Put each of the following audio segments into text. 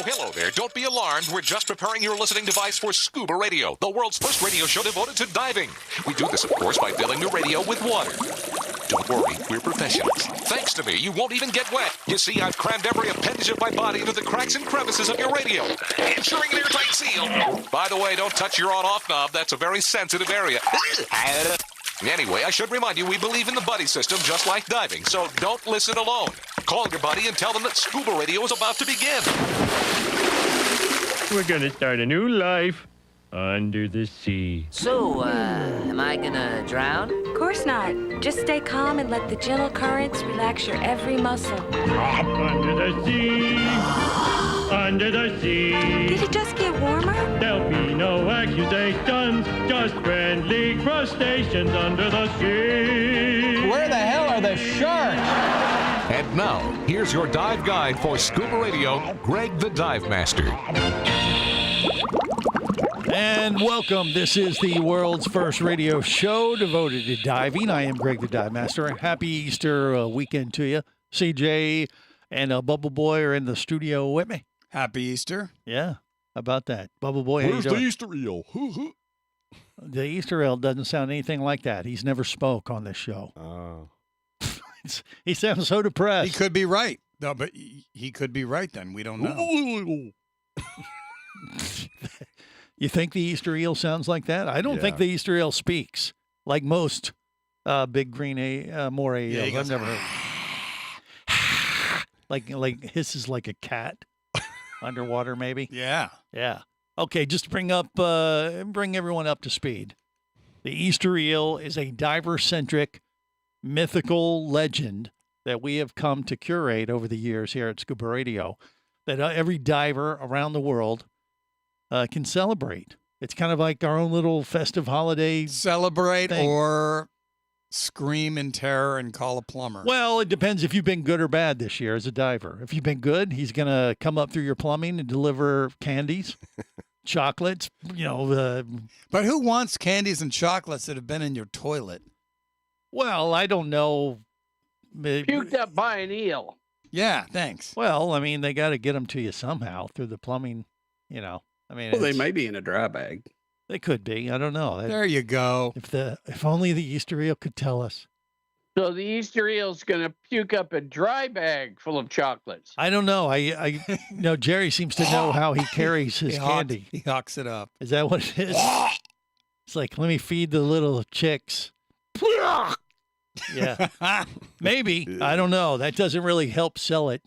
Oh, hello there. Don't be alarmed. We're just preparing your listening device for Scuba Radio, the world's first radio show devoted to diving. We do this, of course, by filling the radio with water. Don't worry, we're professionals. Thanks to me, you won't even get wet. You see, I've crammed every appendage of my body into the cracks and crevices of your radio, ensuring an airtight seal. By the way, don't touch your on-off knob. That's a very sensitive area. Anyway, I should remind you, we believe in the buddy system just like diving, so don't listen alone. Call your buddy and tell them that Scuba Radio is about to begin. We're gonna start a new life under the sea. So, am I gonna drown? Of course not. Just stay calm and let the gentle currents relax your every muscle. Under the sea, under the sea. Did it just get warmer? There'll be no accusations, just friendly crustaceans under the sea. Where the hell are the sharks? And now, here's your dive guide for Scuba Radio, Greg the Dive Master. And welcome. This is the world's first radio show devoted to diving. I am Greg the Dive Master. Happy Easter weekend to you. CJ and Bubble Boy are in the studio with me. Happy Easter. Yeah, how about that? Bubble Boy, how you Where's the doing? Easter eel? The Easter eel doesn't sound anything like that. He's never spoke on this show. He sounds so depressed. He could be right. No, but he could be right then. We don't know. You think the Easter eel sounds like that? I don't think the Easter eel speaks like most big green moray eels. I've never heard. like hisses like a cat underwater, maybe. Yeah. Yeah. Okay, just to bring everyone up to speed. The Easter eel is a diver-centric mythical legend that we have come to curate over the years here at Scuba Radio, that every diver around the world can celebrate. It's kind of like our own little festive holiday. Celebrate thing. Or scream in terror and call a plumber. Well, it depends if you've been good or bad this year as a diver. If you've been good, he's going to come up through your plumbing and deliver candies, chocolates, But who wants candies and chocolates that have been in your toilet? Well, I don't know. Puked up by an eel. Yeah, thanks. Well, I mean, they got to get them to you somehow through the plumbing, Well, they may be in a dry bag. They could be. I don't know. There you go. If only the Easter eel could tell us. So the Easter eel's going to puke up a dry bag full of chocolates. I don't know. I Jerry seems to know how he carries his candy. He hawks it up. Is that what it is? It's like, let me feed the little chicks. Yeah, maybe. I don't know. That doesn't really help sell it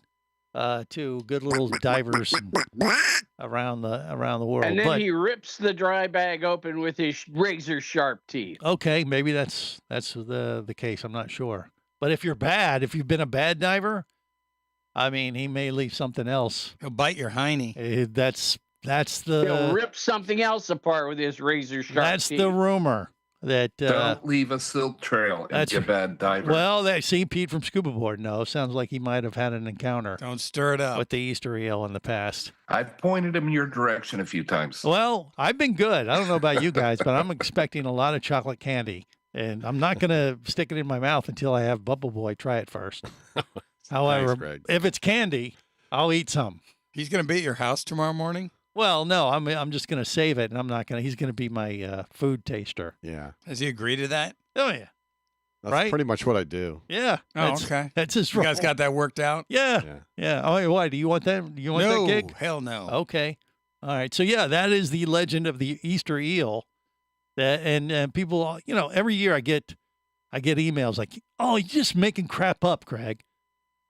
to good little divers around the world. And then he rips the dry bag open with his razor sharp teeth. Okay, maybe that's the case. I'm not sure. But if you've been a bad diver, I mean, he may leave something else. He'll bite your hiney. That's He'll rip something else apart with his razor sharp teeth. That's the rumor. That don't leave a silk trail and be a bad diver. Well, see, Pete from Scuba Board knows. Sounds like he might have had an encounter. Don't stir it up with the Easter eel in the past. I've pointed him in your direction a few times. Well, I've been good. I don't know about you guys, but I'm expecting a lot of chocolate candy, and I'm not going to stick it in my mouth until I have Bubble Boy try it first. However, if it's candy, I'll eat some. He's going to be at your house tomorrow morning? Well, no, I'm just going to save it, and I'm not going to. He's going to be my food taster. Yeah. Has he agreed to that? Oh, yeah. That's pretty much what I do. Yeah. Okay. That's his You role. guys got that worked out? Yeah. Oh, why? Do you want that? You want that gig? Hell no. Okay. All right. So, yeah, that is the legend of the Easter eel. And people, every year I get emails like, oh, you're just making crap up, Greg.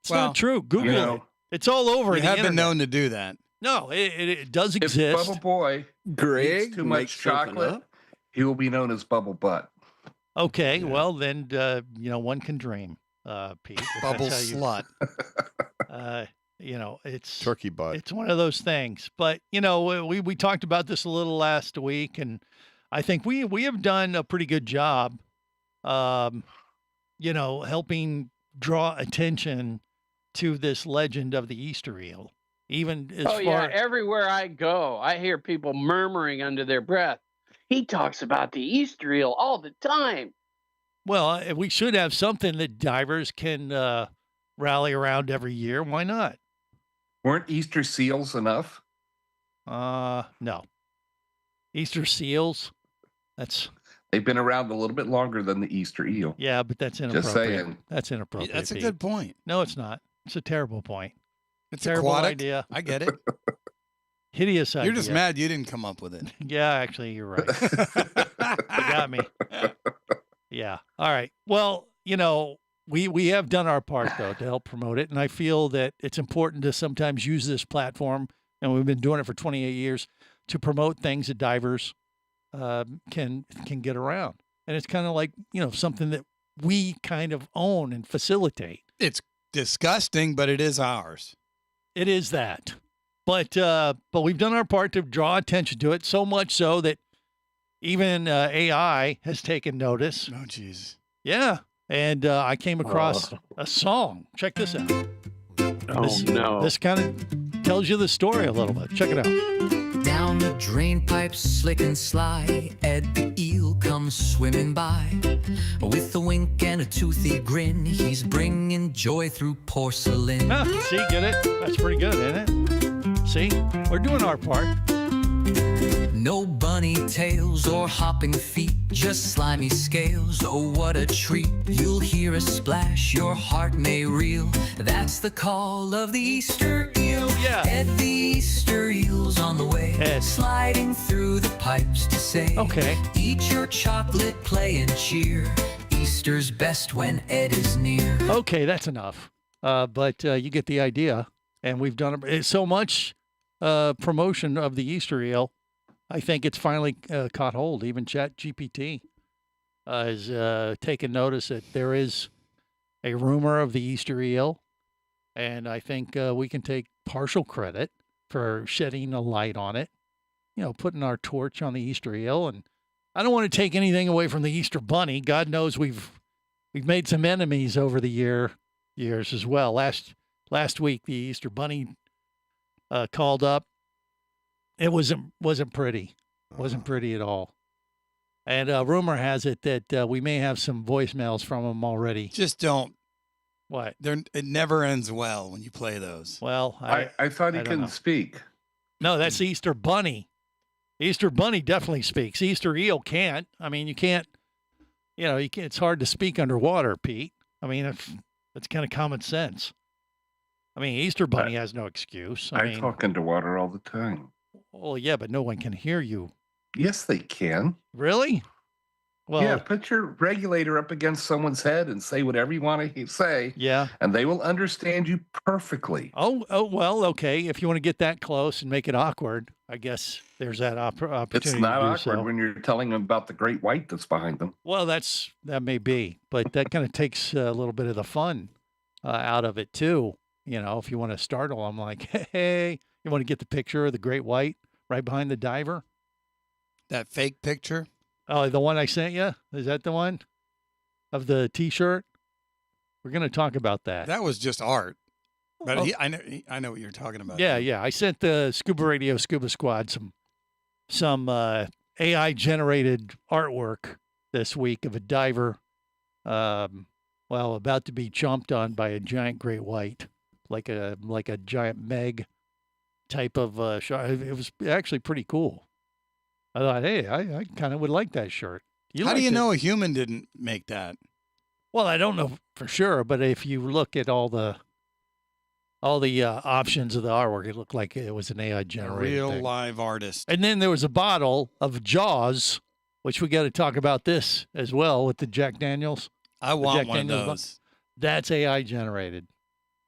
It's not true. Google it. It's all over the internet. You have been known to do that. No, it does exist. If Bubble Boy eats too much chocolate, he will be known as Bubble Butt. Okay, well, then, one can dream, Pete. Bubble slut. It's turkey butt. It's one of those things. But, we talked about this a little last week, and I think we have done a pretty good job, helping draw attention to this legend of the Easter eel. Even as far everywhere I go, I hear people murmuring under their breath. He talks about the Easter eel all the time. Well, we should have something that divers can rally around every year. Why not? Weren't Easter seals enough? No. Easter seals. They've been around a little bit longer than the Easter eel. Yeah, but that's inappropriate. Just saying. That's inappropriate. That's a Pete. good point. No, it's not. It's a terrible point. It's Terrible aquatic. idea. I get it. Hideous idea. You're just mad you didn't come up with it. Yeah, actually, you're right. You got me. Yeah. All right. Well, we have done our part, though, to help promote it. And I feel that it's important to sometimes use this platform, and we've been doing it for 28 years, to promote things that divers can get around. And it's kind of like, something that we kind of own and facilitate. It's disgusting, but it is ours. It is that. But we've done our part to draw attention to it, so much so that even AI has taken notice. Oh, jeez. Yeah. And I came across a song. Check this out. No. This kind of tells you the story a little bit. Check it out. Down the drain pipe, slick and sly, Ed the eel comes swimming by. With a wink and a toothy grin, he's bringing joy through porcelain. See, get it? That's pretty good, isn't it? See, we're doing our part. No bunny tails or hopping feet, just slimy scales. Oh, what a treat. You'll hear a splash, your heart may reel. That's the call of the Easter eel. Yeah. Ed the Easter eel's on the way, Ed. sliding through the pipes to say, Okay. Eat your chocolate, play and cheer. Easter's best when Ed is near. Okay, that's enough. But you get the idea. And we've done so much promotion of the Easter eel. I think it's finally caught hold. Even ChatGPT has taken notice that there is a rumor of the Easter eel. And I think we can take partial credit for shedding a light on it, putting our torch on the Easter eel. And I don't want to take anything away from the Easter bunny. God knows we've made some enemies over the years as well. Last week, the Easter bunny called up. It wasn't pretty. Wasn't pretty at all. And rumor has it that we may have some voicemails from him already. Just don't. What? It never ends well when you play those. Well, I thought he couldn't speak. No, that's the Easter bunny. Easter bunny definitely speaks. Easter eel can't. I mean, you can't. It's hard to speak underwater, Pete. I mean, that's kind of common sense. I mean, Easter bunny has no excuse. I talk underwater all the time. Well, yeah, but no one can hear you. Yes, they can. Really? Well, yeah, put your regulator up against someone's head and say whatever you want to say. Yeah. And they will understand you perfectly. Oh, well, okay. If you want to get that close and make it awkward, I guess there's that opportunity. It's not to do awkward so. when you're telling them about the great white that's behind them. Well, that may be, but that kind of takes a little bit of the fun out of it too. If you want to startle them, like, hey, you want to get the picture of the great white right behind the diver? That fake picture? Oh, the one I sent you? Is that the one of the T-shirt? We're going to talk about that. That was just art. But Oh. I know what you're talking about. Yeah. I sent the Scuba Radio Scuba Squad some AI-generated artwork this week of a diver, about to be chomped on by a giant great white, like a giant Meg type of shark. It was actually pretty cool. I thought, hey, I kind of would like that shirt. How do you know a human didn't make that? Well, I don't know for sure, but if you look at all the options of the artwork, it looked like it was an AI generated Real thing. live artist. And then there was a bottle of Jaws, which we got to talk about this as well with the Jack Daniels. I want one of those. That's AI generated.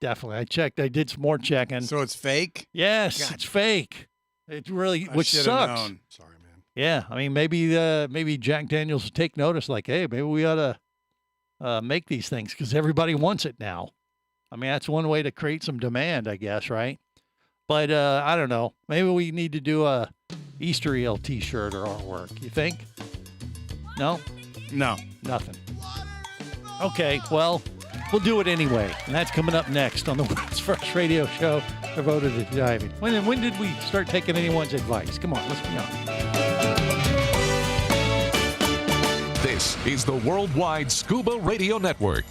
Definitely. I checked. I did some more checking. So it's fake? Yes, God. it's fake. It really, I which should have sucks. known. Sorry, man. Yeah, I mean, maybe Jack Daniels will take notice. Like, hey, maybe we ought to make these things because everybody wants it now. I mean, that's one way to create some demand, I guess, right? But I don't know. Maybe we need to do a Easter eel T-shirt or artwork. You think? No? No. Nothing. Okay, well, we'll do it anyway. And that's coming up next on the world's first radio show devoted to diving. When did we start taking anyone's advice? Come on, let's be honest. This is the Worldwide Scuba Radio Network.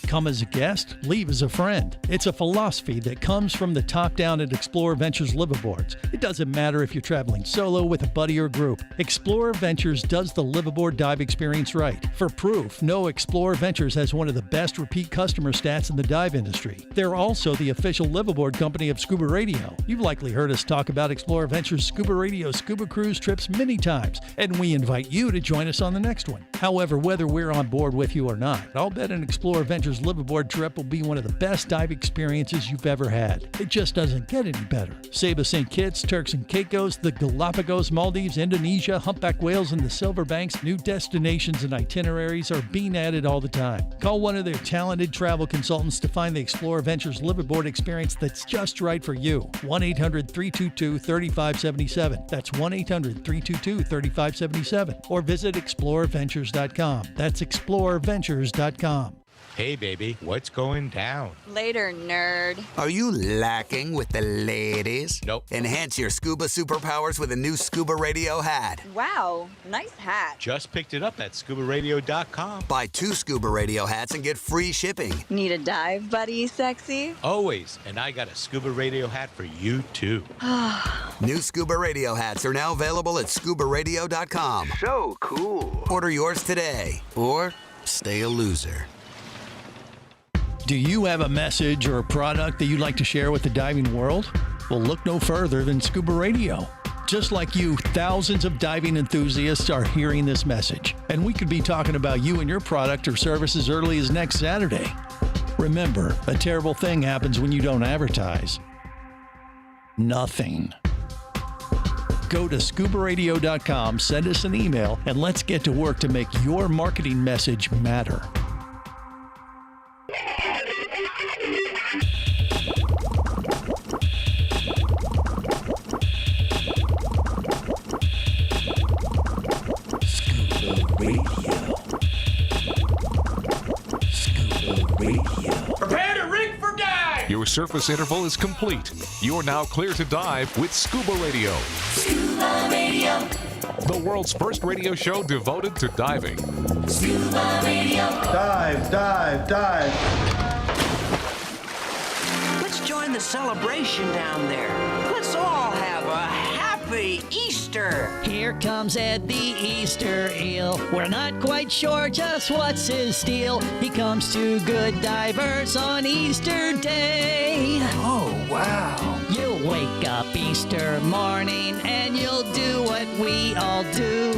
Come as a guest, leave as a friend. It's a philosophy that comes from the top down at Explorer Ventures liveaboards. It doesn't matter if you're traveling solo with a buddy or group. Explorer Ventures does the liveaboard dive experience right. For proof, know Explorer Ventures has one of the best repeat customer stats in the dive industry. They're also the official liveaboard company of Scuba Radio. You've likely heard us talk about Explorer Ventures Scuba Radio scuba cruise trips many times, and we invite you to join us on the next one. However, whether we're on board with you or not, I'll bet an Explorer Ventures liveaboard trip will be one of the best dive experiences you've ever had. It just doesn't get any better. Saba St. Kitts, Turks and Caicos, the Galapagos, Maldives, Indonesia, humpback whales, and the Silver Banks, new destinations and itineraries are being added all the time. Call one of their talented travel consultants to find the Explorer Ventures liveaboard experience that's just right for you. 1-800-322-3577. That's 1-800-322-3577. Or visit explorerventures.com. That's explorerventures.com. Hey, baby, what's going down? Later, nerd. Are you lacking with the ladies? Nope. Enhance your scuba superpowers with a new ScubaRadio hat. Wow, nice hat. Just picked it up at ScubaRadio.com. Buy 2 ScubaRadio hats and get free shipping. Need a dive buddy, sexy? Always. And I got a Scuba Radio hat for you, too. New ScubaRadio hats are now available at ScubaRadio.com. So cool. Order yours today, or stay a loser. Do you have a message or a product that you'd like to share with the diving world? Well, look no further than Scuba Radio. Just like you, thousands of diving enthusiasts are hearing this message, and we could be talking about you and your product or service as early as next Saturday. Remember, a terrible thing happens when you don't advertise. Nothing. Go to ScubaRadio.com, send us an email, and let's get to work to make your marketing message matter. Prepare to rig for dive! Your surface interval is complete. You're now clear to dive with Scuba Radio. Scuba Radio. The world's first radio show devoted to diving. Scuba Radio. Dive, dive, dive. Let's join the celebration down there. Let's all have a happy Easter. Here comes Ed the Easter eel. We're not quite sure just what's his deal. He comes to good divers on Easter Day. Oh, wow. You'll wake up Easter morning and you'll do what we all do.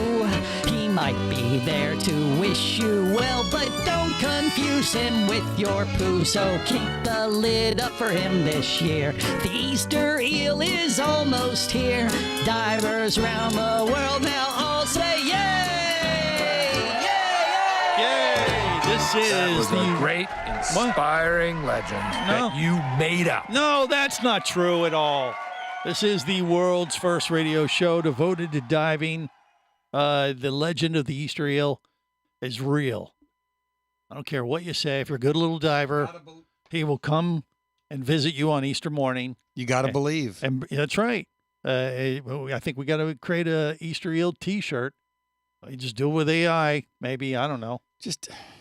He might be there to wish you well, but don't confuse him with your poo. So keep the lid up for him this year. The Easter eel is almost here. Divers around the world now all say yay! Yay! Yay! This is a great, inspiring legend that you made up. No, that's not true at all. This is the world's first radio show devoted to diving. The legend of the Easter eel is real. I don't care what you say. If you're a good little diver, he will come and visit you on Easter morning. You got to believe. And that's right. I think we got to create a Easter eel T-shirt. You just do it with AI, maybe. I don't know.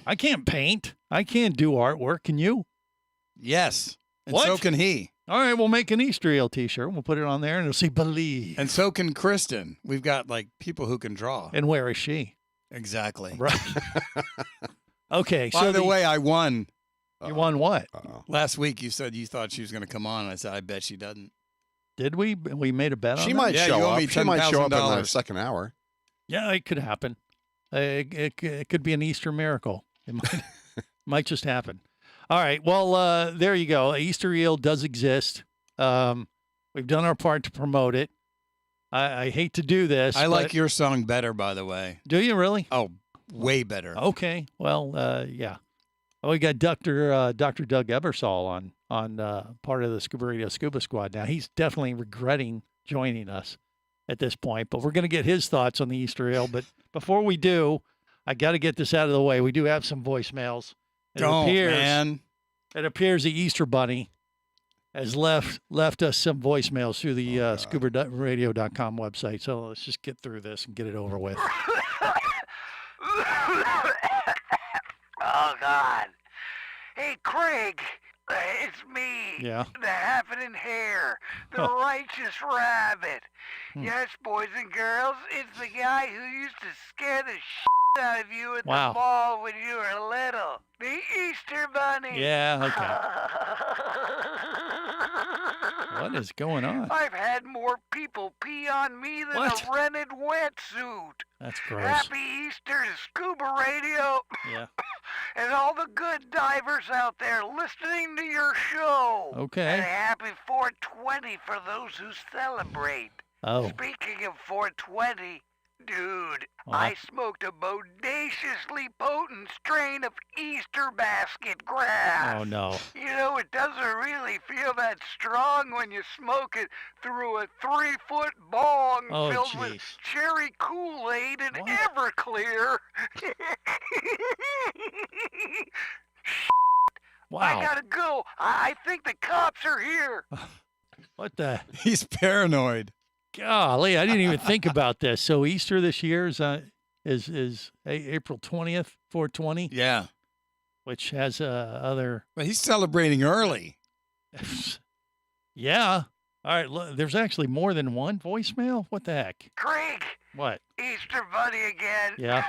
I can't paint. I can't do artwork. Can you? Yes. And What? so can he. All right, we'll make an Easter eel T-shirt. We'll put it on there, and it'll say "Believe." And so can Kristen. We've got like people who can draw. And where is she? Exactly. Right. Okay. By the way, I won. You won what? Last week you said you thought she was going to come on. I said, I bet she doesn't. Did we? We made a bet on She that? might Yeah, show you owe up. me She might show up in the $10,000. second hour. Yeah, it could happen. It could be an Easter miracle. It might just happen. All right. Well, there you go. Easter eel does exist. We've done our part to promote it. I hate to do this. I like but- your song better, by the way. Do you really? Oh, way better. Okay. Well, yeah. Well, we got Dr. Doug Ebersol on part of the Scuba Radio Scuba Squad now. He's definitely regretting joining us at this point, but we're going to get his thoughts on the Easter eel. But before we do, I got to get this out of the way. We do have some voicemails. Man. It appears the Easter Bunny has left us some voicemails through the ScubaRadio.com website. So let's just get through this and get it over with. Oh, God. Hey, Craig, it's me. Yeah. The happening hare, the righteous rabbit. Yes, boys and girls, it's the guy who used to scare the shit out of you at the mall when you were little. The Easter Bunny. Yeah, okay. What is going on? I've had more people pee on me than a rented wetsuit. That's gross. Happy Easter to Scuba Radio. Yeah. And all the good divers out there listening to your show. Okay. And happy 420 for those who celebrate. Oh. Speaking of 420, dude, I smoked a bodaciously potent strain of Easter basket grass. Oh, no. You know, it doesn't really feel that strong when you smoke it through a 3-foot bong filled with cherry Kool-Aid and Everclear. Wow. I gotta go. I think the cops are here. What the? He's paranoid. Golly, I didn't even think about this. So Easter this year is April 20th, 420. Yeah. Which has other. But he's celebrating early. Yeah. All right. Look, there's actually more than one voicemail. What the heck? Craig. What? Easter Bunny again. Yeah.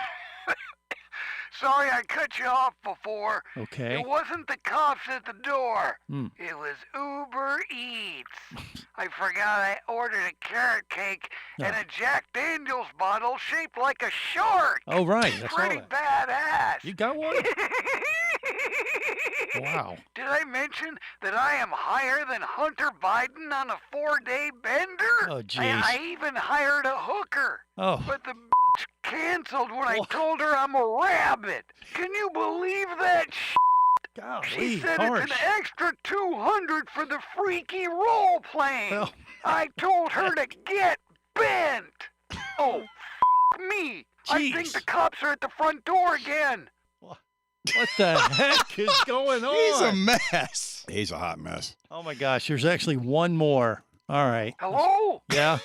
Sorry I cut you off before. Okay. It wasn't the cops at the door. Hmm. It was Uber Eats. I forgot I ordered a carrot cake and a Jack Daniels bottle shaped like a shark. Oh, right. That's pretty badass. You got one? Wow. Did I mention that I am higher than Hunter Biden on a 4-day bender? Oh, jeez. I even hired a hooker. Oh. But the bitch canceled when I told her I'm a rabbit. Can you believe that shit? Golly, She said harsh. it's an extra $200 for the freaky role playing. Oh. I told her to get bent. Oh, me. I think the cops are at the front door again. What the heck is going on? He's a mess. He's a hot mess. Oh, my gosh. There's actually one more. All right. Hello? Yeah.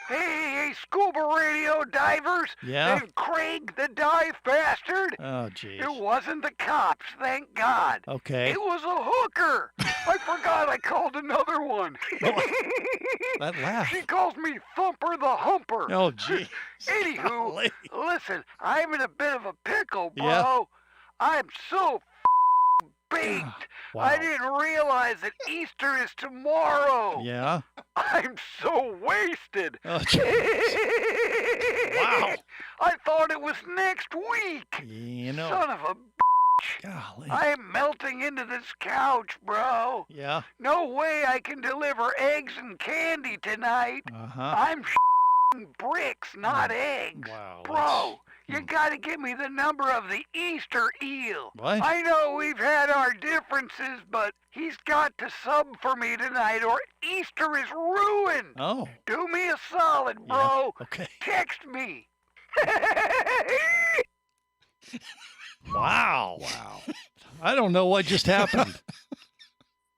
Hey, Scuba Radio divers. Yeah? And Craig the dive bastard. Oh, geez. It wasn't the cops, thank God. Okay. It was a hooker. I forgot I called another one. That laugh. She calls me Thumper the Humper. Oh, gee. Anywho, listen, I'm in a bit of a pickle, bro. Yeah. I'm so baked. Wow. I didn't realize that Easter is tomorrow. Yeah. I'm so wasted. Oh, wow. I thought it was next week. You know. Son of a Golly. I am melting into this couch, bro. Yeah. No way I can deliver eggs and candy tonight. Uh-huh. I'm bricks, not eggs. Wow. Bro, you gotta give me the number of the Easter eel. What? I know we've had our differences, but he's got to sub for me tonight or Easter is ruined. Oh. Do me a solid, bro. Yeah. Okay. Text me. Wow. I don't know what just happened.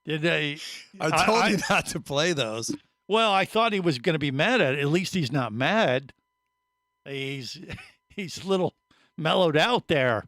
Did I told you not to play those. Well, I thought he was going to be mad at it. At least he's not mad. He's a little mellowed out there.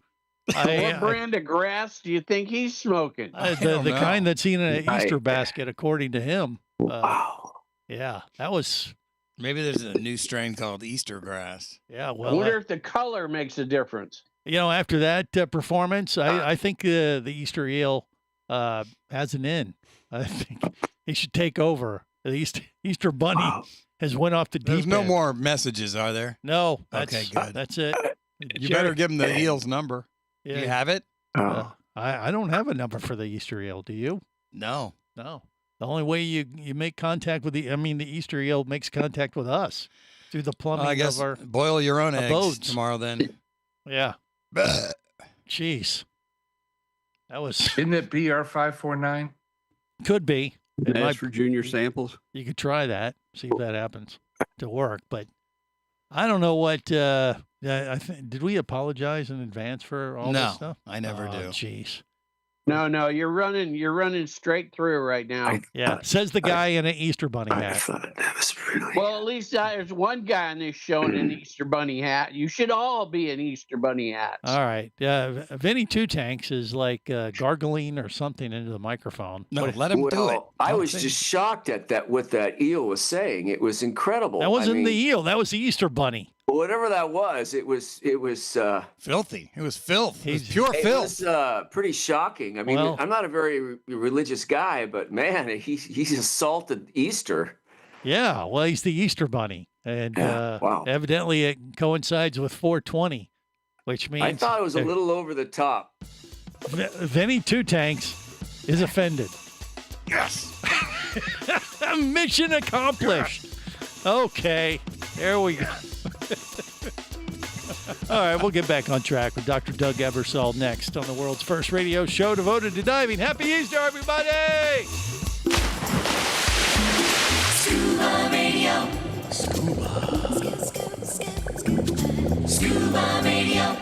What brand of grass do you think he's smoking? The kind that's in an I- Easter basket, according to him. Wow. Yeah, that was. Maybe there's a new strain called Easter grass. Yeah, I well, wonder if the color makes a difference. after that performance, I think the Easter eel has an in. I think he should take over. The Easter bunny has went off the deep There's no end. more messages, are there? No. Okay, good. That's it. You better give him the eel's number. Yeah. You have it? I don't have a number for the Easter eel. Do you? No. No. The only way you make contact with the Easter eel makes contact with us through the plumbing I guess of our boil your own eggs abodes. tomorrow then. Yeah. Jeez. That was. Isn't it BR549? Could be. It That's might- for junior samples. You could try that, see if that happens to work. But I don't know what. Did we apologize in advance for all this No, stuff? I never do. Jeez. No, you're running straight through right now. Yeah, says the guy in an Easter bunny hat. Well, at least there's one guy on this show in an Easter bunny hat. You should all be in Easter bunny hats. All right. Vinny Two Tanks is like gargling or something into the microphone. No, let him do it. I Don't was say just shocked at that what that eel was saying. It was incredible. That wasn't the eel. That was the Easter bunny. Whatever that was, it was filthy. It was filth. It was pure filth. It was pretty shocking. I mean, Well- I'm not a very religious guy, but man, he's assaulted Easter. Yeah, well, he's the Easter bunny. And wow. Evidently it coincides with 420, which means... I thought it was a little over the top. Vinny Two Tanks is offended. Yes. Mission accomplished. Okay, there we go. All right, we'll get back on track with Dr. Doug Ebersol next on the world's first radio show devoted to diving. Happy Easter, everybody! Scuba Radio. Scuba Radio.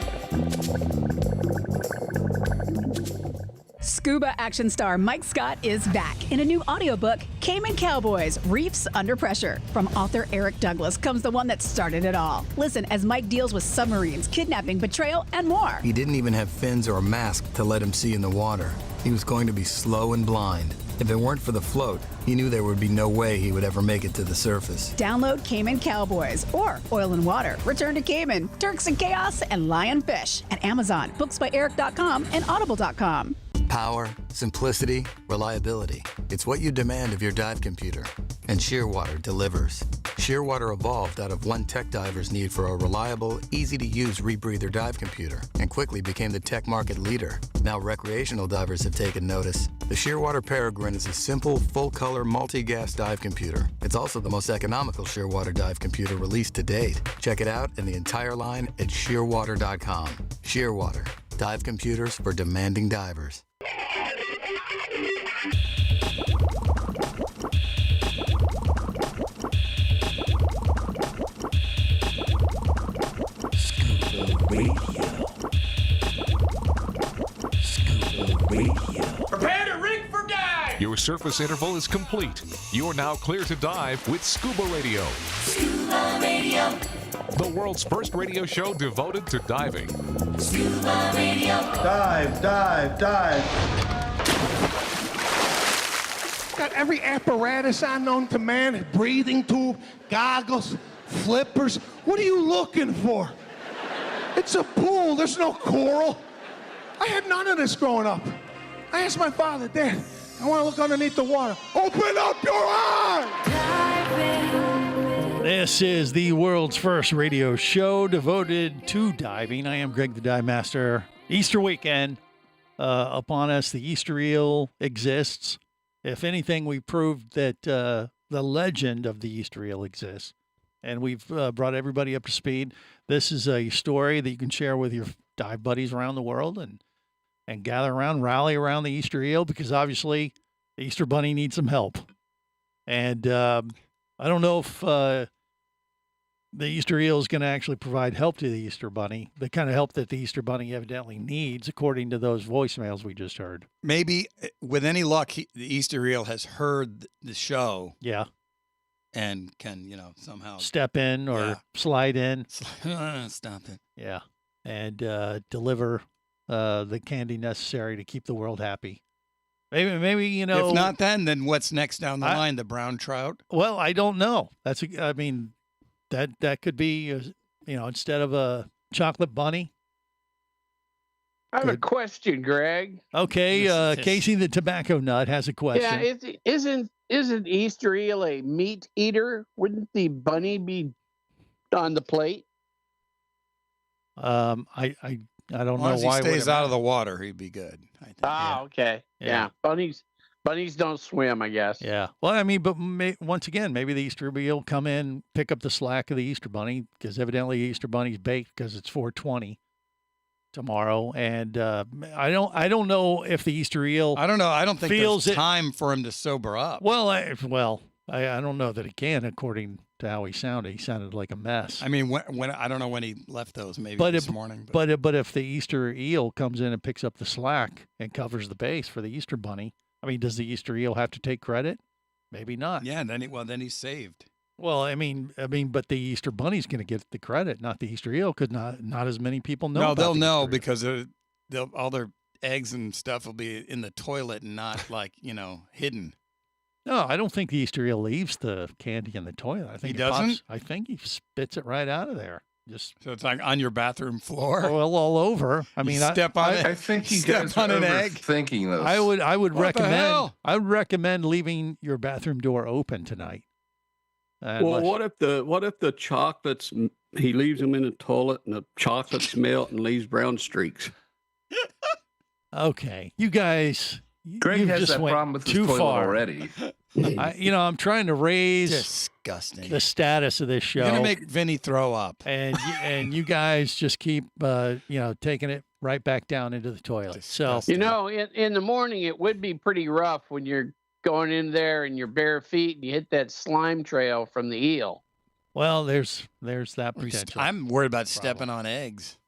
Scuba action star Mike Scott is back in a new audiobook, Cayman Cowboys, Reefs Under Pressure. From author Eric Douglas comes the one that started it all. Listen as Mike deals with submarines, kidnapping, betrayal, and more. He didn't even have fins or a mask to let him see in the water. He was going to be slow and blind. If it weren't for the float, he knew there would be no way he would ever make it to the surface. Download Cayman Cowboys or Oil and Water, Return to Cayman, Turks and Chaos, and Lionfish at Amazon, booksbyeric.com, and audible.com. Power, simplicity, reliability. It's what you demand of your dive computer. And Shearwater delivers. Shearwater evolved out of one tech diver's need for a reliable, easy-to-use rebreather dive computer and quickly became the tech market leader. Now recreational divers have taken notice. The Shearwater Peregrine is a simple, full-color, multi-gas dive computer. It's also the most economical Shearwater dive computer released to date. Check it out and the entire line at shearwater.com. Shearwater. Dive computers for demanding divers. Prepare to rig for dive. Your surface interval is complete. You're now clear to dive with Scuba Radio. Scuba Radio. The world's first radio show devoted to diving. Scuba Radio. Dive, dive, dive. Got every apparatus unknown to man, breathing tube, goggles, flippers. What are you looking for? It's a pool, there's no coral. I had none of this growing up. I asked my father, Dad, I want to look underneath the water. Open up your eyes! This is the world's first radio show devoted to diving. I am Greg the Dive Master. Easter weekend upon us. The Easter eel exists. If anything, we proved that the legend of the Easter eel exists. And we've brought everybody up to speed. This is a story that you can share with your dive buddies around the world and gather around, rally around the Easter eel, because obviously the Easter bunny needs some help. And I don't know if the Easter eel is going to actually provide help to the Easter bunny, the kind of help that the Easter bunny evidently needs, according to those voicemails we just heard. Maybe with any luck, the Easter eel has heard the show. Yeah. And can, somehow step in or slide in. Stop it. Yeah. And deliver the candy necessary to keep the world happy. Maybe If not then what's next down the line? The brown trout? Well, I don't know. That could be, instead of a chocolate bunny. I have a question, Greg. Okay, Casey the tobacco nut has a question. Yeah, isn't Easter eel a meat eater? Wouldn't the bunny be on the plate? I don't know why. If he stays out of the water, he'd be good. I think. Okay. Yeah. Bunnies don't swim, I guess. Yeah. Well, but once again, maybe the Easter eel will come in, pick up the slack of the Easter bunny, because evidently the Easter bunny's baked because it's 420 tomorrow, and I don't know if the Easter eel. I don't know. I don't think feels there's time for him to sober up. Well, I don't know that he can, according to how he sounded. He sounded like a mess. I mean, when I don't know when he left those. Maybe this morning. But if the Easter eel comes in and picks up the slack and covers the base for the Easter bunny, I mean, does the Easter eel have to take credit? Maybe not. Yeah, then he's saved. Well, I mean, but the Easter bunny's going to get the credit, not the Easter eel, because not as many people know. No, about they'll the know Easter eel. because all their eggs and stuff will be in the toilet and not hidden. No, I don't think the Easter eel leaves the candy in the toilet. I think He doesn't? I think he spits it right out of there. So it's like on your bathroom floor. Well, all over. I mean, step on it. I think you step guys on are an egg. overthinking this. I would What the hell? recommend leaving your bathroom door open tonight. Well, what if the chocolates, he leaves them in the toilet and the chocolates melt and leaves brown streaks? Okay, you guys. Greg you've has just that went problem with his too toilet far already. I'm trying to raise Disgusting. the status of this show. You're gonna make Vinny throw up. and you guys just keep taking it right back down into the toilet. So in the morning it would be pretty rough when you're going in there in your bare feet and you hit that slime trail from the eel. Well, there's that potential. I'm worried about stepping on eggs.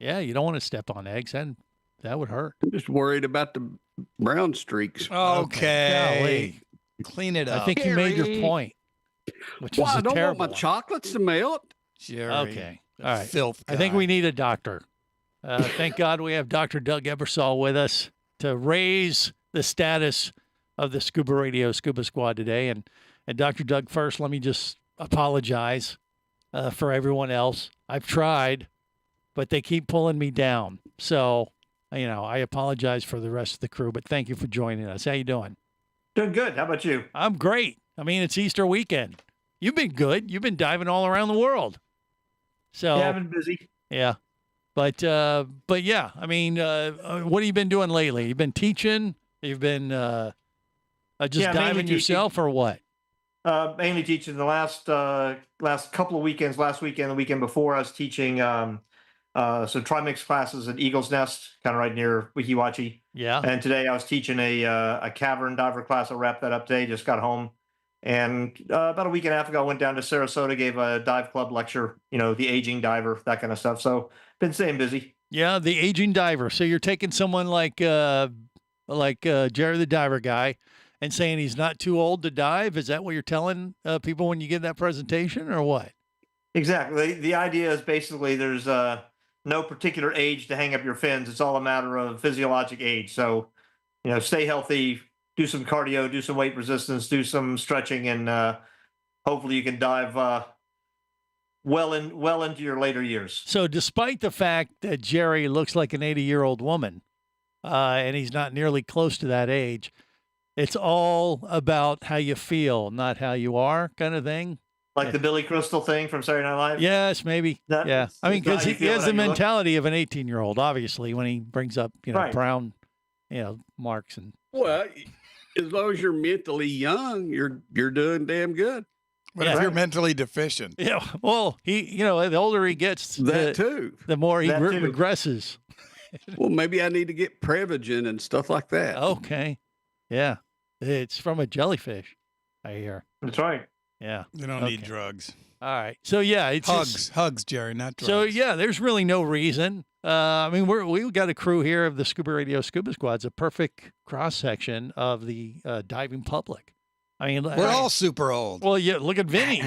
Yeah, you don't want to step on eggs, and that would hurt. I'm just worried about the brown streaks. Okay. Golly. Clean it up. I think you made your point. Which was I a don't want terrible my one. chocolates to melt. Jerry, Okay. All right. Filth I think guy. we need a doctor. Thank God we have Dr. Doug Ebersol with us to raise the status of the Scuba Radio Scuba Squad today. And Dr. Doug, first, let me just apologize for everyone else. I've tried, but they keep pulling me down. So, I apologize for the rest of the crew, but thank you for joining us. How you doing? Doing good. How about you? I'm great. I mean, it's Easter weekend. You've been good. You've been diving all around the world. So Yeah, I've been busy. Yeah. But yeah, I mean, what have you been doing lately? You've been teaching? You've been just diving yourself or what? Mainly teaching the last couple of weekends. Last weekend, the weekend before, I was teaching some trimix classes at Eagle's Nest, kind of right near Weeki Wachee. Yeah. And today I was teaching a cavern diver class. I wrapped that up today. Just got home. And about a week and a half ago, I went down to Sarasota, gave a dive club lecture, the aging diver, that kind of stuff. So been staying busy. Yeah, the aging diver. So you're taking someone like Jerry the diver guy and saying he's not too old to dive. Is that what you're telling people when you give that presentation or what? Exactly. The idea is basically there's no particular age to hang up your fins. It's all a matter of physiologic age. So, stay healthy, do some cardio, do some weight resistance, do some stretching, and hopefully you can dive well into your later years. So despite the fact that Jerry looks like an 80-year-old woman, and he's not nearly close to that age, it's all about how you feel, not how you are, kind of thing. Like the Billy Crystal thing from Saturday Night Live? Yes, maybe. Yeah. I mean, because he has the mentality of an 18-year-old, obviously, when he brings up, Right. brown, marks and. Well, as long as you're mentally young, you're doing damn good. But if you're mentally deficient, Yeah. Well, the older he gets, too, the more he That too. regresses. Well, maybe I need to get Prevagen and stuff like that. Okay. Yeah. It's from a jellyfish, I hear. That's right. Yeah. you don't need drugs. All right. So yeah, it's Hugs, Jerry, not drugs. So yeah, there's really no reason. I mean, we've got a crew here of the Scuba Radio Scuba Squad's a perfect cross section of the diving public. I mean, We're all super old. Well, yeah. Look at Vinny.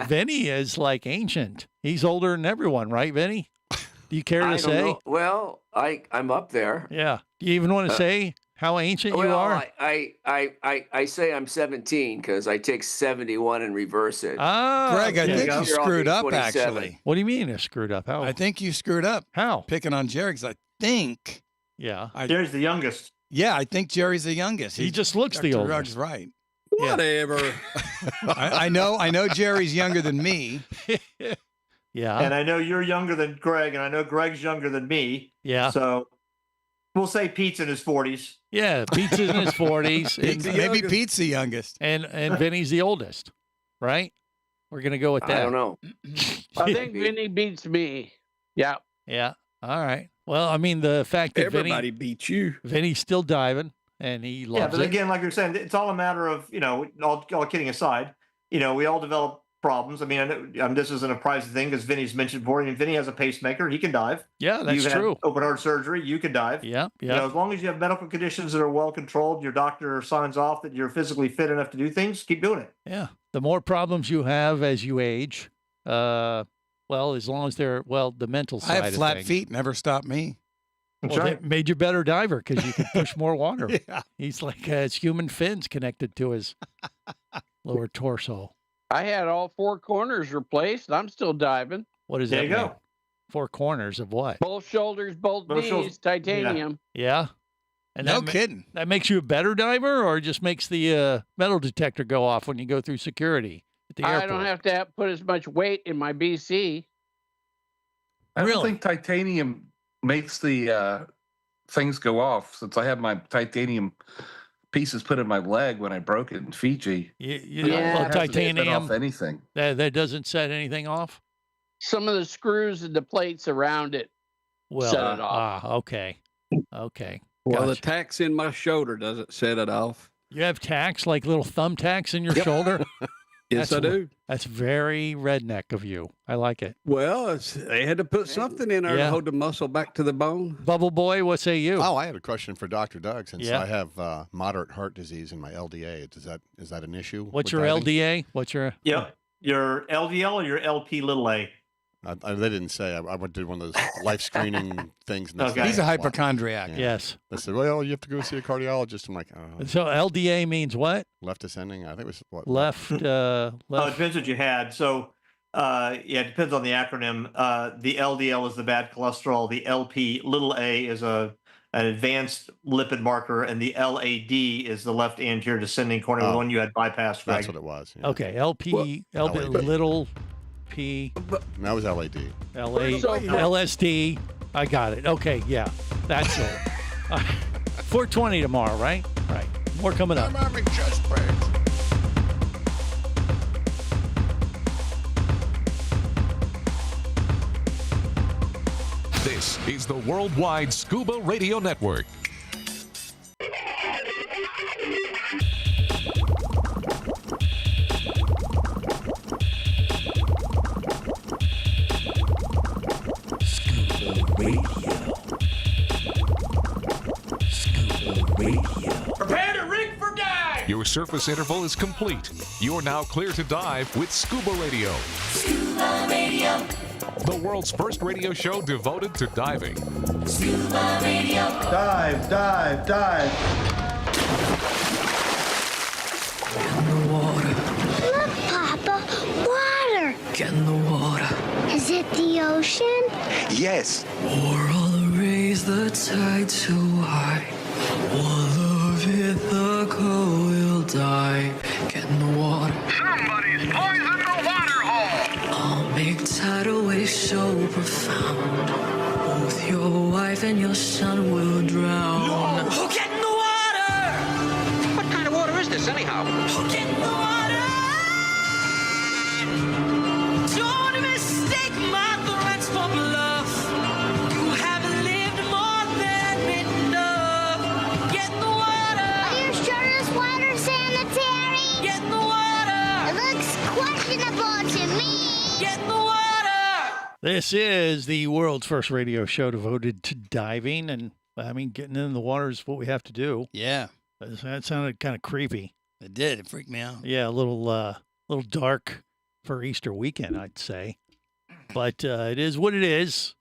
Vinny is like ancient. He's older than everyone, right, Vinny? Do you care to I don't say? know. Well, I'm up there. Yeah. Do you even want to say how ancient you are? I say I'm 17 because I take 71 and reverse it. Ah, Greg, I okay. think you I'll be screwed up, 27. actually. What do you mean you screwed up? How? I think you screwed up. How? Picking on Jerry, because I think. Yeah. Jerry's the youngest. Yeah, I think Jerry's the youngest. He just looks the Dr. oldest. Rugg's right. Whatever. I know Jerry's younger than me. Yeah. And I know you're younger than Greg, and I know Greg's younger than me. Yeah. So we'll say Pete's in his 40s. Yeah, Pete's in his 40s. Maybe Pete's the youngest. And Vinny's the oldest, right? We're going to go with that. I don't know. I think Vinny beats me. Yeah. Yeah. All right. Well, I mean, the fact that Everybody beats you. Vinny's still diving. and he Yeah, loves but it. again, like you're saying, it's all a matter of, all kidding aside, we all develop problems. I mean, I know, this isn't a pricey thing because Vinny's mentioned before. And Vinny has a pacemaker; he can dive. Yeah, that's You've true. had open heart surgery; you can dive. Yeah, yeah. As long as you have medical conditions that are well controlled, your doctor signs off that you're physically fit enough to do things. Keep doing it. Yeah. The more problems you have as you age, as long as they're the mental side. I have flat of things. feet. Never stopped me. That's Well, right. That made you a better diver because you could push more water. Yeah. He's like has human fins connected to his lower torso. I had all 4 corners replaced. I'm still diving. What does There that you mean? go. 4 corners of what? Both shoulders, both Both knees, shoulders. titanium. Yeah. And No that kidding. That makes you a better diver, or just makes the metal detector go off when you go through security at the airport? I don't have to put as much weight in my BC. I don't Really? think titanium makes the things go off, since I have my titanium pieces put in my leg when I broke it in Fiji. Yeah. Well, It hasn't set titanium off anything. that doesn't set anything off. Some of the screws and the plates around it Well, set it off. okay. Well, the Gotcha. tax in my shoulder doesn't set it off. You have tacks, like little thumbtacks in your shoulder? Yes, I do. That's very redneck of you. I like it. Well, they had to put something in there Yeah. to hold the muscle back to the bone. Bubble Boy, what say you? Oh, I had a question for Dr. Doug. Since Yeah. I have moderate heart disease in my LDA, is that an issue? What's with your diving? LDA? What's your... Yeah. Your LDL or your LP little a? They didn't say. I did one of those life screening things. And they Okay. said, He's a "Well," hypochondriac. yeah. Yes. They said, well, you have to go see a cardiologist. I'm like, oh, So LDA means what? left ascending. I think it was what? Left. Oh, it Left. depends what you had. So, it depends on the acronym. The LDL is the bad cholesterol. The LP little a is an advanced lipid marker, and the LAD is the left anterior descending corner, the one you had bypassed. That's Greg. what it was. Yeah. Okay. LP. LAD. Little P. That was LAD. LSD. I got it. Okay. Yeah. That's it. 420 tomorrow, right? Right. More coming up. I'm having chest pains. This is the Worldwide Scuba Radio Network. Prepare to rig for dive! Your surface interval is complete. You're now clear to dive with Scuba Radio, Scuba Radio. the world's first radio show devoted to diving. Scuba Radio. Dive, dive, dive. Look, Papa, water. Get in the water. Is it the ocean? Yes. Or raise the tide so high. All of it, the cold will die. Get in the water. Somebody's poisoned the water hole! I'll make tidal waves so profound. Both your wife and your son will drown. No! Oh, get in the water! What kind of water is this, anyhow? Oh, get in the water! Don't mistake my threats for bluff. You haven't lived more than enough. Get in the water! Are you sure this water's sanitary? Get in the water! It looks questionable to me. Get in the water! This is the world's first radio show devoted to diving, and I mean, getting in the water is what we have to do. Yeah. That sounded kind of creepy. It did. It freaked me out. Yeah, a little dark for Easter weekend, I'd say. But it is what it is.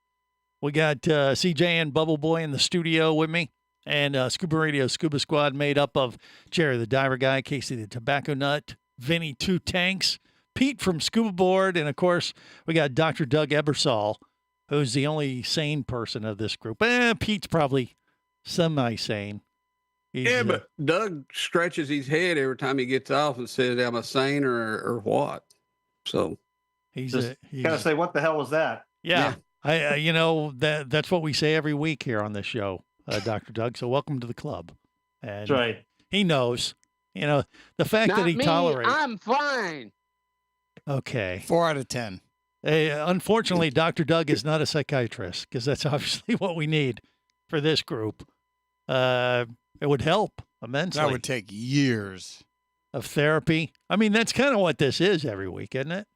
We got CJ and Bubble Boy in the studio with me, and Scuba Radio Scuba Squad made up of Jerry the Diver Guy, Casey the Tobacco Nut, Vinny Two Tanks, Pete from Scuba Board, and of course we got Dr. Doug Ebersol, who's the only sane person of this group. Pete's probably semi-sane. Yeah, but Doug scratches his head every time he gets off and says, "Am I sane or what?" So he's gotta say, what the hell was that? Yeah. That's what we say every week here on this show, Dr. Doug. So welcome to the club. And That's right. He knows, the fact Not that he me. tolerates. I'm fine. Okay. 4 out of 10. Unfortunately, Dr. Doug is not a psychiatrist because that's obviously what we need for this group. It would help immensely. That would take years of therapy. I mean, that's kind of what this is every week, isn't it?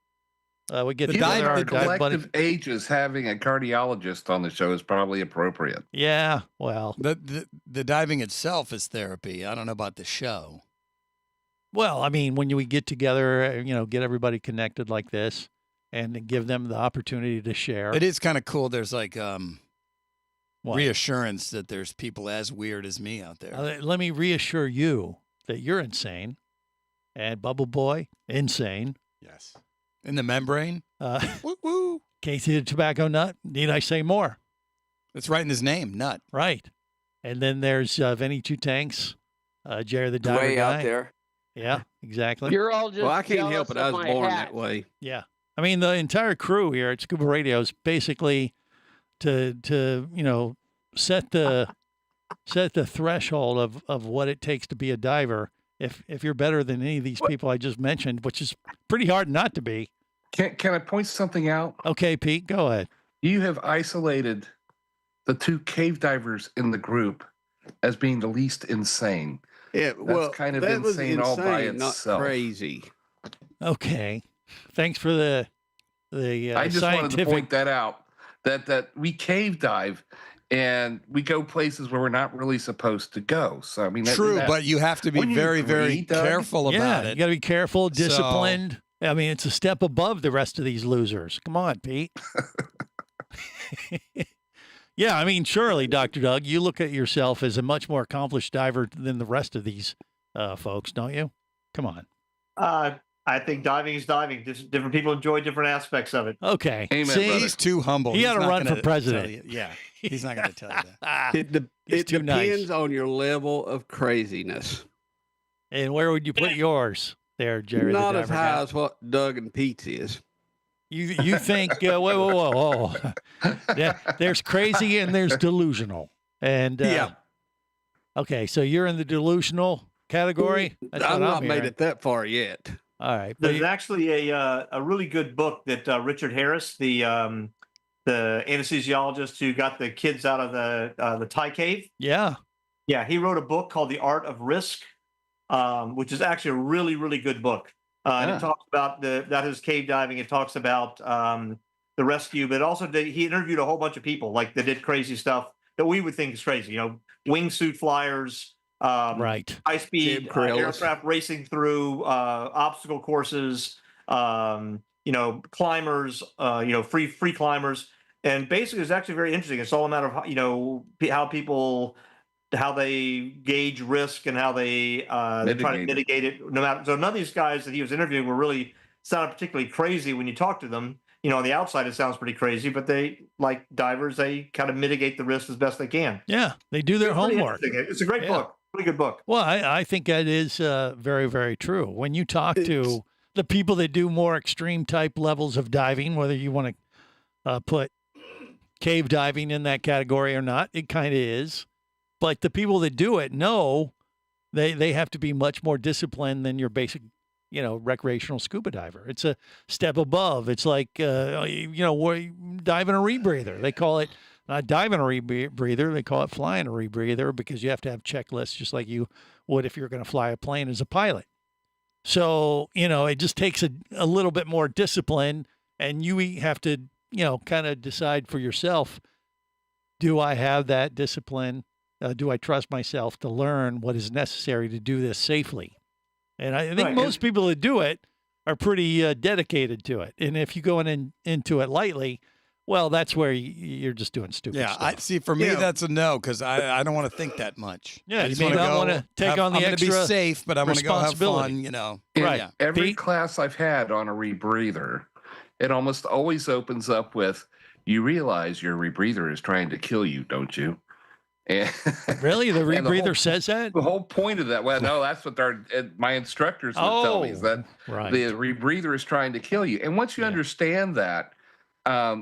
We get together our the dive buddy. collective ages having a cardiologist on the show is probably appropriate. Yeah, well, the diving itself is therapy. I don't know about the show. Well, I mean, when we get together, get everybody connected like this, and give them the opportunity to share. It is kind of cool. There's like reassurance that there's people as weird as me out there. Let me reassure you that you're insane, and Bubble Boy, insane. Yes. In the membrane. Woo woo. Casey the Tobacco Nut. Need I say more? It's right in his name, Nut. Right. And then there's Vinny Two Tanks, Jerry the Diver Way Guy. out there. Yeah, exactly. You're all just. Well, I can't help jealous it. I of was my born hat. that way. Yeah. I mean, the entire crew here at Scuba Radio is basically to set the threshold of what it takes to be a diver. If you're better than any of these people I just mentioned, which is pretty hard not to be. Can I point something out? Okay, Pete, go ahead. You have isolated the two cave divers in the group as being the least insane. Yeah, That's kind of that was insane all by not itself. crazy. Okay, thanks for the I just scientific. wanted to point that out. That we cave dive and we go places where we're not really supposed to go. So I mean, True, but you have to be Wouldn't you very, agree, very Doug? careful about You it. got to be careful, disciplined. I mean, it's a step above the rest of these losers. Come on, Pete. Yeah, I mean, surely, Dr. Doug, you look at yourself as a much more accomplished diver than the rest of these folks, don't you? Come on. I think diving is diving. Different people enjoy different aspects of it. Okay. Amen, See, brother. He's too humble. He He's ought to not run gonna for president. tell you- Yeah, he's not going to tell you that. It too nice. depends on your level of craziness. And where would you put yours there, Jerry? Not the as diver high guy? as what Doug and Pete's is. You think, whoa. There's crazy and there's delusional. And Yeah. Okay, so you're in the delusional category? That's I've what not I'm made hearing. it that far yet. All right. but There's you- actually a really good book that Richard Harris, the anesthesiologist who got the kids out of the Thai cave. yeah. Yeah, he wrote a book called The Art of Risk, which is actually a really, really good book. And it talks about that is cave diving. It talks about the rescue, but also he interviewed a whole bunch of people like that did crazy stuff that we would think is crazy. Wingsuit flyers, Right. high speed Jim Corrales. aircraft racing through obstacle courses, climbers, free climbers. And basically, it's actually very interesting. It's all a matter of how they gauge risk and how they try to mitigate it. So none of these guys that he was interviewing were really sounded particularly crazy when you talk to them. On the outside it sounds pretty crazy, but they, like divers, they kind of mitigate the risk as best they can. Yeah, they do their It's pretty homework. interesting. It's a great book, pretty good book. Well, I think that is very, very true. When you talk to the people that do more extreme type levels of diving, whether you want to put cave diving in that category or not, it kind of is. But the people that do it know they have to be much more disciplined than your basic, recreational scuba diver. It's a step above. It's like, diving a rebreather. They call it not diving a rebreather. They call it flying a rebreather because you have to have checklists just like you would if you're going to fly a plane as a pilot. So, it just takes a little bit more discipline, and you have to, kind of decide for yourself, do I have that discipline? Do I trust myself to learn what is necessary to do this safely? And I think Right. most people that do it are pretty dedicated to it. And if you go into it lightly, well, that's where you're just doing stupid Yeah, stuff. for me, that's a no, because I don't want to think that much. Yeah, I you just may wanna not go wanna take on the I'm gonna be extra safe, but I want to go have responsibility. fun, In Right. every Pete? class I've had on a rebreather, it almost always opens up with, "You realize your rebreather is trying to kill you, don't you?" And Really? The and rebreather says that? The whole point of that, well, no, that's what my instructors would tell me, is that right. the rebreather is trying to kill you. And once you understand that,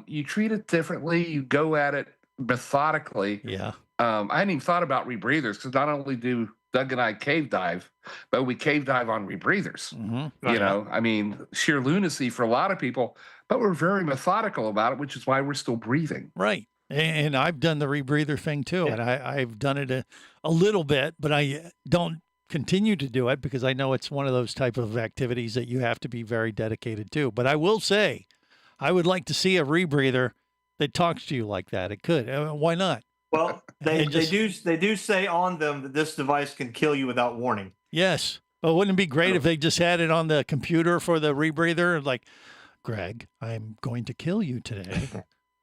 you treat it differently. You go at it methodically. Yeah. I hadn't even thought about rebreathers because not only do Doug and I cave dive, but we cave dive on rebreathers. Mm-hmm. I mean, sheer lunacy for a lot of people, but we're very methodical about it, which is why we're still breathing. Right. And I've done the rebreather thing too, and I've done it a little bit, but I don't continue to do it because I know it's one of those type of activities that you have to be very dedicated to. But I will say, I would like to see a rebreather that talks to you like that. It could. Why not? Well, they do say on them that this device can kill you without warning. Yes. But wouldn't it be great if they just had it on the computer for the rebreather? Like, Greg, I'm going to kill you today.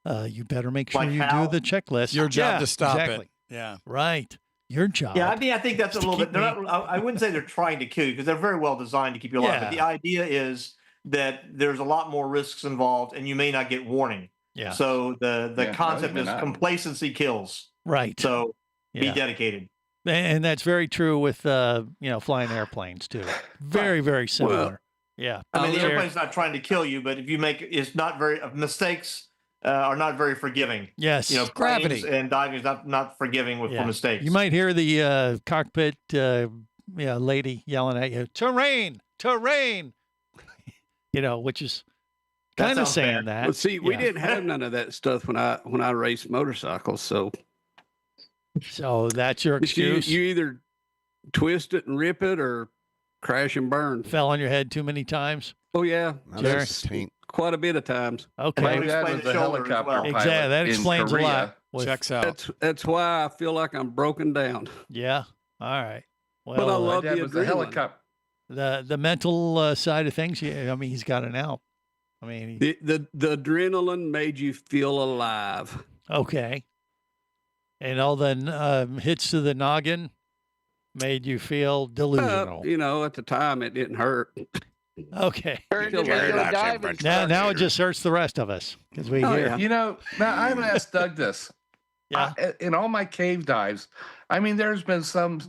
You better make sure you do the checklist. Your job to stop exactly. it. Yeah. Right. Your job. Yeah, I think that's a little bit. I wouldn't say they're trying to kill you because they're very well designed to keep you alive. But the idea is that there's a lot more risks involved, and you may not get warning. Yeah. So the concept is complacency kills. Right. So be dedicated. And that's very true with flying airplanes too. Very, very similar. Well, yeah. I mean, the airplane's not trying to kill you, but if you it's not very mistakes are not very forgiving. Yes. Gravity and diving is not forgiving for mistakes. You might hear the cockpit lady yelling at you, terrain, which is kind of saying that. Well, see, we didn't have none of that stuff when I raced motorcycles, so that's your excuse. You either twist it and rip it or crash and burn. Fell on your head too many times? Oh, yeah. Jerry? Quite a bit of times. Okay. My dad was a helicopter pilot. Exactly. That explains a lot. Checks out. That's why I feel like I'm broken down. Yeah. All right. Well, but I love my dad the was a helicopter. The mental side of things. I mean, he's got an out. I mean, the adrenaline made you feel alive. Okay. And all the hits to the noggin made you feel delusional. At the time it didn't hurt. Okay. Now it just hurts the rest of us because we hear. Yeah. Now I haven't asked Doug this. Yeah. In all my cave dives, I mean, there's been some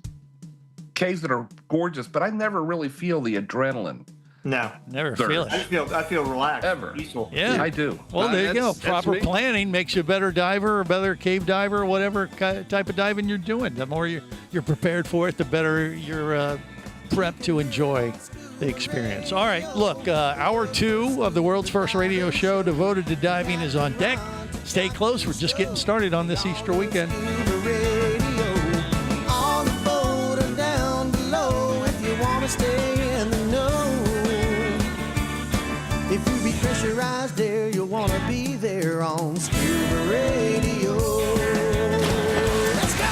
caves that are gorgeous, but I never really feel the adrenaline. No, never feel it. I feel relaxed, peaceful. Yeah, I do. Well, there you go. Proper planning makes you a better diver, a better cave diver, whatever type of diving you're doing. The more you're prepared for it, the better you're prepped to enjoy the experience. All right, look, hour 2 of the world's first radio show devoted to diving is on deck. Stay close. We're just getting started on this Easter weekend. On the boat and down below, if you want to stay in the know. If you be pressurized there, you'll want to be there on Scuba Radio. Let's go!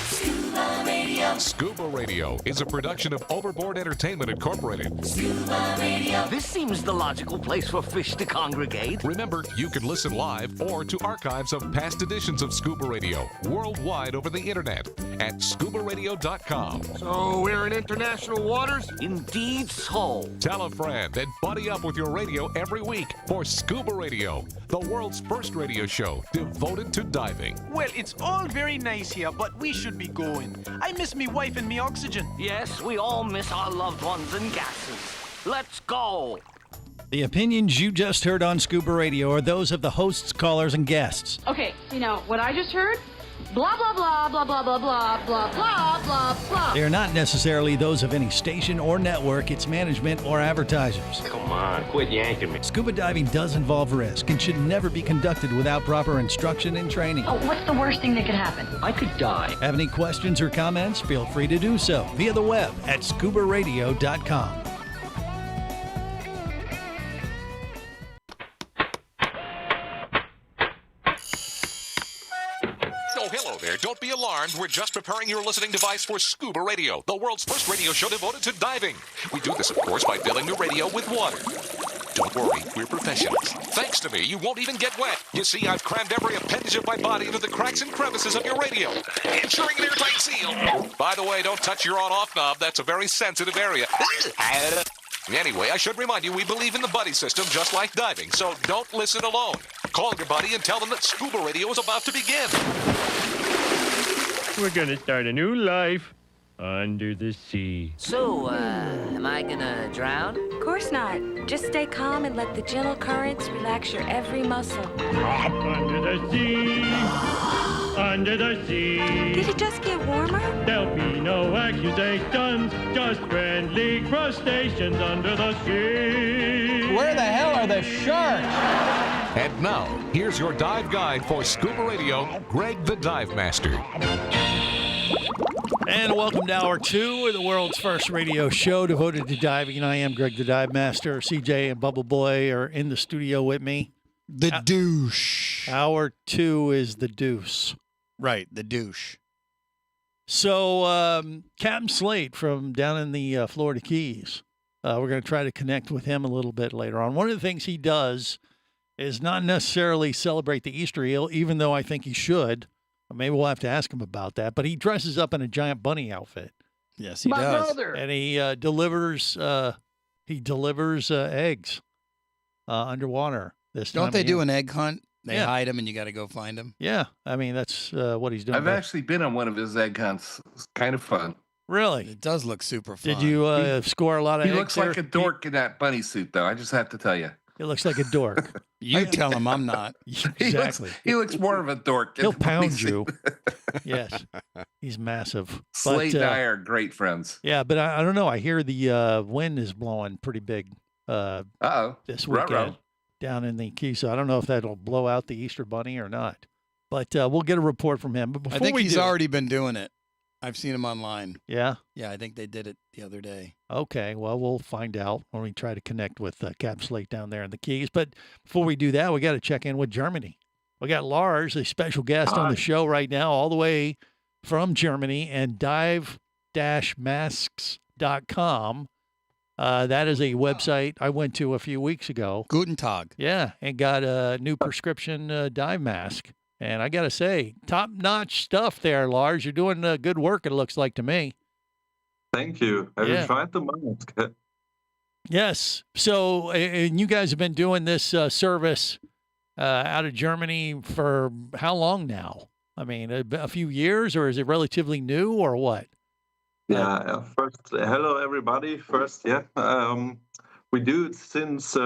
Scuba Radio. Scuba Radio is a production of Overboard Entertainment Incorporated. Scuba Radio. This seems the logical place for fish to congregate. Remember, you can listen live or to archives of past editions of Scuba Radio worldwide over the internet at ScubaRadio.com. So we're in international waters? Indeed so. Tell a friend and buddy up with your radio every week for Scuba Radio, the world's first radio show devoted to diving. Well, it's all very nice here, but we should be going. I miss me wife and me oxygen. Yes, we all miss our loved ones and gases. Let's go. The opinions you just heard on Scuba Radio are those of the hosts, callers, and guests. Okay, what I just heard? Blah, blah, blah, blah, blah, blah, blah, blah, blah, blah, blah. They are not necessarily those of any station or network, its management, or advertisers. Come on, quit yanking me. Scuba diving does involve risk and should never be conducted without proper instruction and training. Oh, what's the worst thing that could happen? I could die. Have any questions or comments? Feel free to do so via the web at ScubaRadio.com. Hello there. Don't be alarmed. We're just preparing your listening device for Scuba Radio, the world's first radio show devoted to diving. We do this, of course, by filling the radio with water. Don't worry, we're professionals. Thanks to me, you won't even get wet. You see, I've crammed every appendage of my body into the cracks and crevices of your radio, ensuring an airtight seal. By the way, don't touch your on-off knob. That's a very sensitive area. Anyway, I should remind you, we believe in the buddy system just like diving, so don't listen alone. Call your buddy and tell them that Scuba Radio is about to begin. We're gonna start a new life under the sea. So, am I gonna drown? Of course not. Just stay calm and let the gentle currents relax your every muscle. Under the sea. under the sea. Did it just get warmer? There'll be no accusations, just friendly crustaceans under the sea. Where the hell are the sharks? And now, here's your dive guide for Scuba Radio, Greg the Dive Master. And welcome to Hour 2 of the world's first radio show devoted to diving. And I am Greg the Dive Master. CJ and Bubble Boy are in the studio with me. The douche. Hour 2 is the deuce. Right, the douche. So, Captain Slate from down in the Florida Keys, we're going to try to connect with him a little bit later on. One of the things he does is not necessarily celebrate the Easter eel, even though I think he should. Maybe we'll have to ask him about that. But he dresses up in a giant bunny outfit. Yes, he My does. brother. And he delivers eggs underwater this time. Don't they of do year. an egg hunt? They Yeah. hide them and you got to go find them. Yeah, I mean, that's what he's doing. I've But actually been on one of his egg hunts. It's kind of fun. really? It does look super fun. Did you score a lot of He eggs looks like there? a dork in that bunny suit, though. I just have to tell you. He looks like a dork. You tell him I'm not. Exactly. He looks more of a dork. in He'll the bunny pound you. suit. Yes. He's massive. Slate But, and I are great friends. yeah, but I don't know. I hear the wind is blowing pretty big Uh-oh. this Ruh-roh. weekend down in the Keys. So I don't know if that'll blow out the Easter Bunny or not. But we'll get a report from him. But before I think we he's do, already been doing it. I've seen him online. Yeah. Yeah, I think they did it the other day. Okay. Well, we'll find out when we try to connect with Cap Slate down there in the Keys. But before we do that, we got to check in with Germany. We got Lars, a special guest on the show right now, all the way from Germany, and dive-masks.com. That is a website I went to a few weeks ago. Guten Tag. Yeah, and got a new prescription dive mask. And I got to say, top-notch stuff there, Lars. You're doing good work, it looks like to me. Thank you. Have Yeah. you tried the mask? Yes. So, and you guys have been doing this service out of Germany for how long now? I mean, a few years, or is it relatively new, or what? Yeah. First, hello everybody. First, yeah, we do it since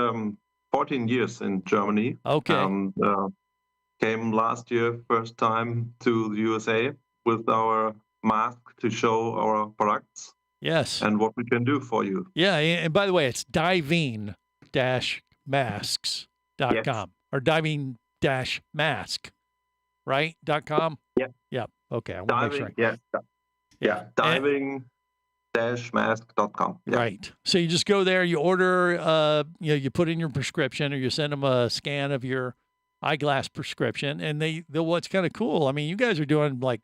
14 years in Germany. Okay. And came last year, first time to the USA with our mask to show our products. Yes. And what we can do for you. Yeah. And by the way, it's diving-masks.com or diving-mask, right? .com? Yeah. Yep. Okay. I want to make sure. Diving, yeah. Diving-mask.com. Yeah. Right. So you just go there, you order, you put in your prescription, or you send them a scan of your eyeglass prescription, and they what's kind of cool. I mean, you guys are doing like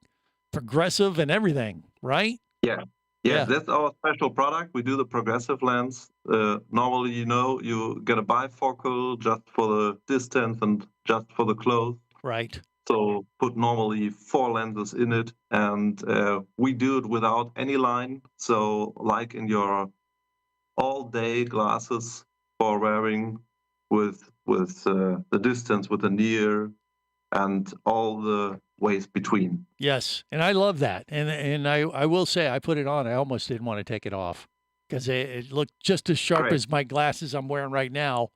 progressive and everything, right? Yeah. Yeah, that's our special product. We do the progressive lens. Normally, you get a bifocal just for the distance and just for the close. Right. So put normally 4 lenses in it, and we do it without any line. So like in your all-day glasses for wearing with the distance, with the near, and all the ways between. Yes, and I love that. And I will say, I put it on. I almost didn't want to take it off because it looked just as sharp Great. as my glasses I'm wearing right now,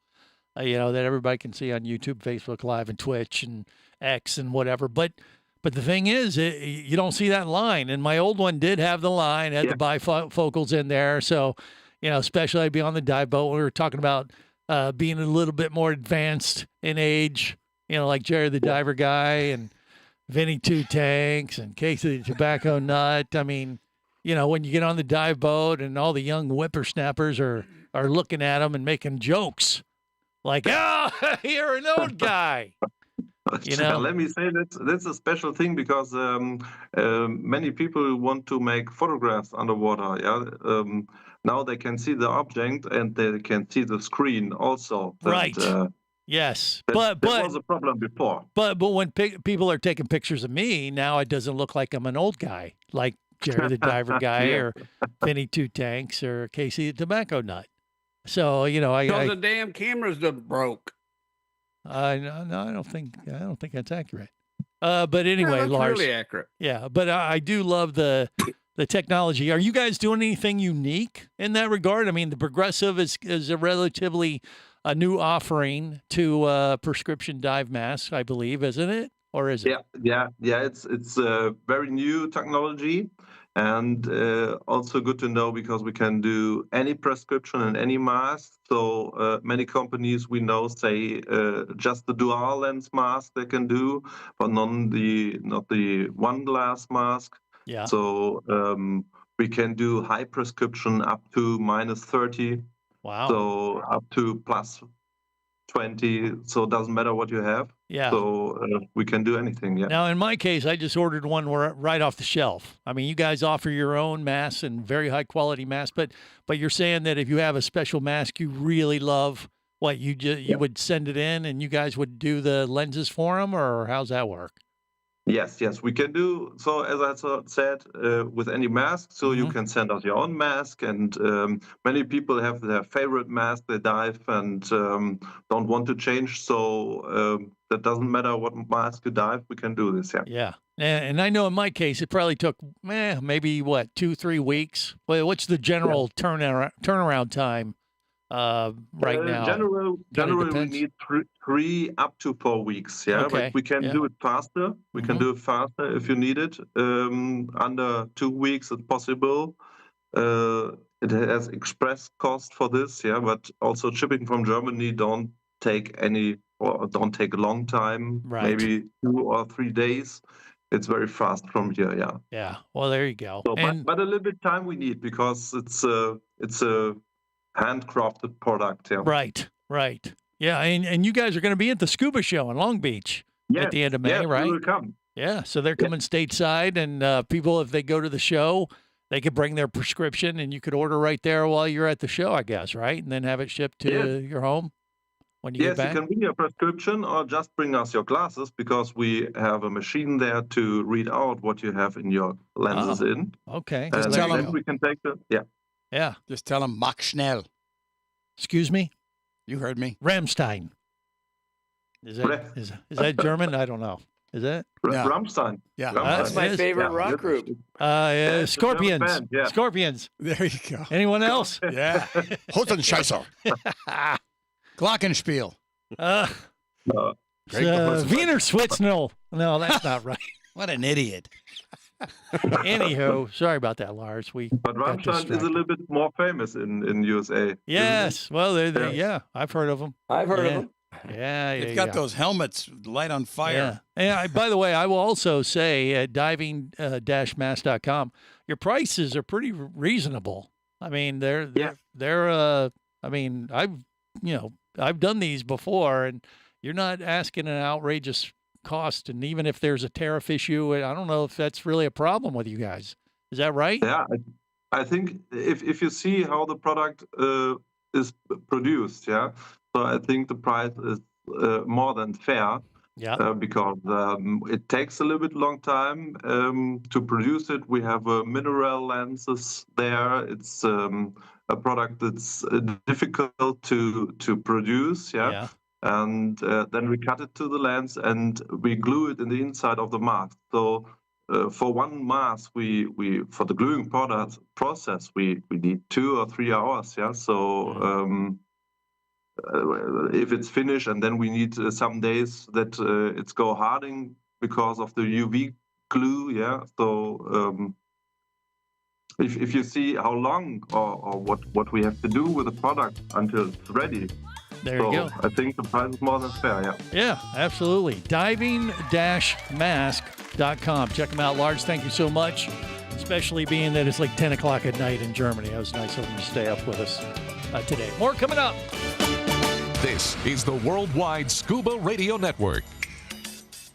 that everybody can see on YouTube, Facebook Live, and Twitch, and X, and whatever. But the thing is, you don't see that line. And my old one did have the line, had the bifocals in there. So, especially I'd be on the dive boat. We were talking about being a little bit more advanced in age, like Jerry the Diver Guy and Vinny Two Tanks and Casey the Tobacco Nut. I mean, when you get on the dive boat and all the young whippersnappers are looking at them and making jokes like, "Oh, you're an old guy." Let me say that's a special thing because many people want to make photographs underwater. Yeah, now they can see the object and they can see the screen also. Right. Yes, that was a problem before. But when people are taking pictures of me now, it doesn't look like I'm an old guy, like Jerry the Diver Guy or Vinny Two Tanks or Casey the Tobacco Nut. So because the damn cameras done broke. No, I don't think that's accurate. But anyway, that's Lars, really accurate. Yeah, but I do love the technology. Are you guys doing anything unique in that regard? I mean, the Progressive is a relatively a new offering to prescription dive masks, I believe, isn't it? or is it? Yeah. It's a very new technology, and also good to know because we can do any prescription and any mask. So many companies we know say just the dual lens mask they can do, but not the one glass mask. Yeah. So we can do high prescription up to -30. Wow. So up to +20. So it doesn't matter what you have. Yeah. So we can do anything. Yeah. Now, in my case, I just ordered one right off the shelf. I mean, you guys offer your own masks and very high quality masks, but you're saying that if you have a special mask you really love, what you would send it in and you guys would do the lenses for them, or how's that work? Yes, we can do so. As I said, with any mask, so you can send us your own mask, and many people have their favorite mask they dive and don't want to change. So that doesn't matter what mask you dive, we can do this. Yeah, and I know in my case it probably took maybe 2-3 weeks. Well, what's the general turnaround time right now? Generally we need 3 up to 4 weeks. Yeah, okay. But we can do it faster. We can do it faster if you need it. Under 2 weeks, it's possible. It has express cost for this. Yeah, but also shipping from Germany don't take a long time. Right. Maybe 2 or 3 days. It's very fast from here. Yeah. Yeah. Well, there you go. So, but a little bit time we need because it's a handcrafted product. Yeah. Right. Yeah, and you guys are going to be at the Scuba Show in Long Beach at the end of May, right? We will come. Yeah, so they're coming stateside, and people, if they go to the show, they could bring their prescription, and you could order right there while you're at the show, I guess, right? And then have it shipped to your home when you get back? Yes, you can bring your prescription or just bring us your glasses because we have a machine there to read out what you have in your lenses in. Okay. And Just tell then them. we can take the, Yeah. Just tell them mach schnell. Excuse me? You heard me. Ramstein. Is that German? I don't know. Is that? Rammstein. Yeah. That's my favorite rock group. Scorpions. band, yeah. Scorpions. There you go. Anyone else? Yeah. Hosenscheißer. Glockenspiel. Wiener Switznel. No, that's not right. What an idiot. Anywho, sorry about that, Lars. But Rammstein is a little bit more famous in USA. Yes. Well, I've heard of them. I've heard of them. Yeah, They've got those helmets light on fire. Yeah. By the way, I will also say at diving-mask.com, your prices are pretty reasonable. I mean, they're I mean, I've done these before, and you're not asking an outrageous cost. And even if there's a tariff issue, I don't know if that's really a problem with you guys. Is that right? Yeah, I think if you see how the product is produced, so I think the price is more than fair. Yeah. Because it takes a little bit long time to produce it. We have mineral lenses there. It's a product that's difficult to produce. Yeah. And then we cut it to the lens and we glue it in the inside of the mask. So for one mask, we for the gluing process we need 2 or 3 hours. Yeah. So. If it's finished, and then we need some days that it's go hardening because of the UV glue. Yeah. So if you see how long or what we have to do with the product until it's ready. There you go. I think the price is more than fair. Yeah. Yeah, absolutely. Diving-mask.com. Check them out, Lars. Thank you so much, especially being that it's like 10 o'clock at night in Germany. It was nice of them to stay up with us today. More coming up. This is the Worldwide Scuba Radio Network.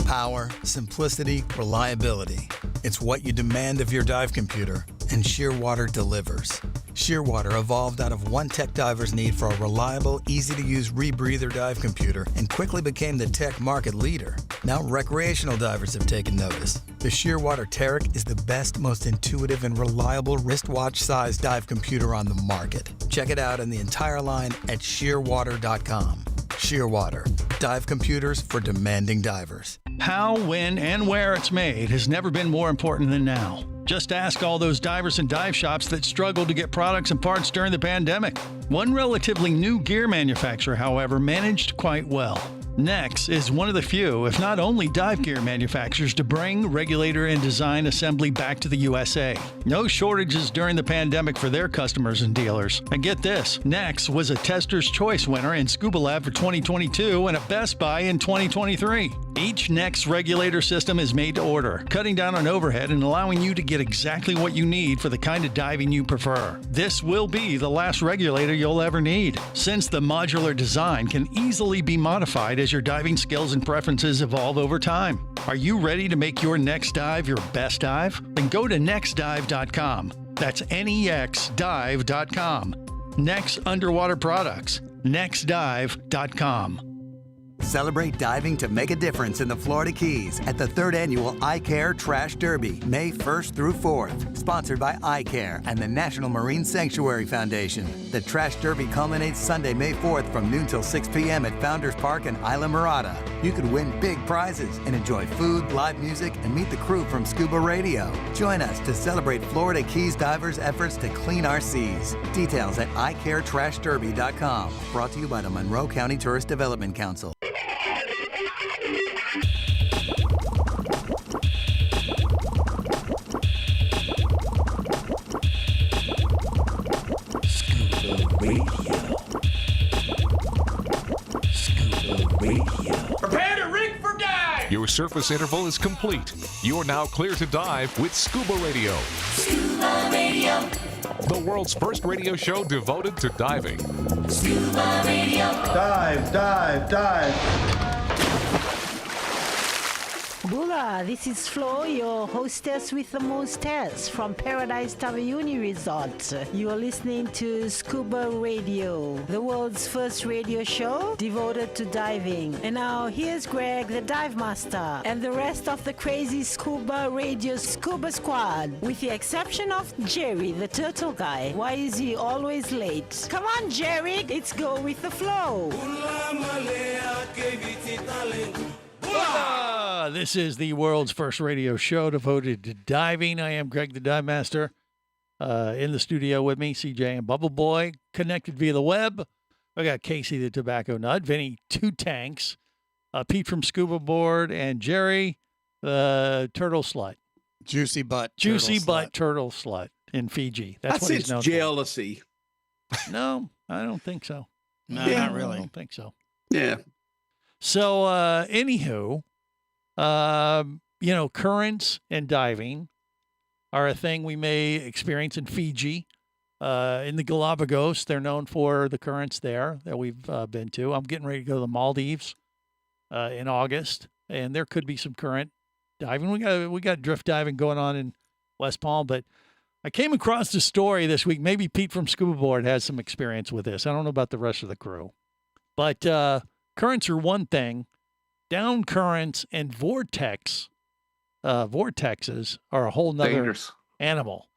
Power, simplicity, reliability. It's what you demand of your dive computer, and Shearwater delivers. Shearwater evolved out of one tech diver's need for a reliable, easy-to-use rebreather dive computer and quickly became the tech market leader. Now recreational divers have taken notice. The Shearwater Taric is the best, most intuitive, and reliable wristwatch-sized dive computer on the market. Check it out in the entire line at shearwater.com. Shearwater, dive computers for demanding divers. How, when, and where it's made has never been more important than now. Just ask all those divers and dive shops that struggled to get products and parts during the pandemic. One relatively new gear manufacturer, however, managed quite well. Nex is one of the few, if not only, dive gear manufacturers to bring regulator and design assembly back to the USA. No shortages during the pandemic for their customers and dealers. And get this, Nex was a Tester's Choice winner in Scuba Lab for 2022 and a Best Buy in 2023. Each Nex regulator system is made to order, cutting down on overhead and allowing you to get exactly what you need for the kind of diving you prefer. This will be the last regulator you'll ever need, since the modular design can easily be modified as your diving skills and preferences evolve over time. Are you ready to make your next dive your best dive? Then go to nextdive.com. That's nexdive.com. Nex Underwater Products. nextdive.com. Celebrate diving to make a difference in the Florida Keys at the 3rd Annual iCare Trash Derby, May 1st through 4th. Sponsored by iCare and the National Marine Sanctuary Foundation. The Trash Derby culminates Sunday, May 4th from noon till 6 p.m. at Founders Park in Isla Mirada. You could win big prizes and enjoy food, live music, and meet the crew from ScubaRadio. Join us to celebrate Florida Keys divers' efforts to clean our seas. Details at iCareTrashDerby.com. Brought to you by the Monroe County Tourist Development Council. Prepare to rig for dive! Your surface interval is complete. You're now clear to dive with Scuba Radio. Scuba Radio. The world's first radio show devoted to diving. Scuba Radio. Dive, dive, dive. Bula, this is Flo, your hostess with the mostess from Paradise Tabayuni Resort. You are listening to Scuba Radio, the world's first radio show devoted to diving. And now here's Greg, the dive master, and the rest of the crazy Scuba Radio Scuba Squad, with the exception of Jerry, the turtle guy. Why is he always late? Come on, Jerry, let's go with the flow. This is the world's first radio show devoted to diving. I am Greg, the dive master. In the studio with me, CJ and Bubble Boy, connected via the web. I got Casey, the tobacco nut, Vinny, 2 tanks, Pete from Scuba Board, and Jerry, the turtle slut. Juicy butt Turtle slut in Fiji. That's what he's known for. Jealousy. No, I don't think so. No, not really. I don't think so. Yeah. So, anywho, currents and diving are a thing we may experience in Fiji. In the Galapagos, they're known for the currents there that we've been to. I'm getting ready to go to the Maldives in August, and there could be some current diving. We got drift diving going on in West Palm, but I came across the story this week. Maybe Pete from Scuba Board has some experience with this. I don't know about the rest of the crew, but currents are one thing. Down currents and vortexes are a whole nother animal.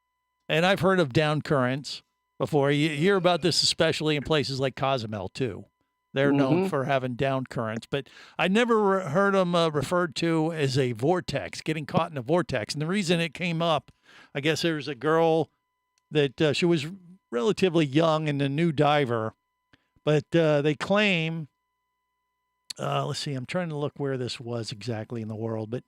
And I've heard of down currents before. You hear about this especially in places like Cozumel too. They're known for having down currents, but I never heard them referred to as a vortex, getting caught in a vortex. And the reason it came up, I guess there was a girl that she was relatively young and a new diver, but they claim, let's see, I'm trying to look where this was exactly in the world, but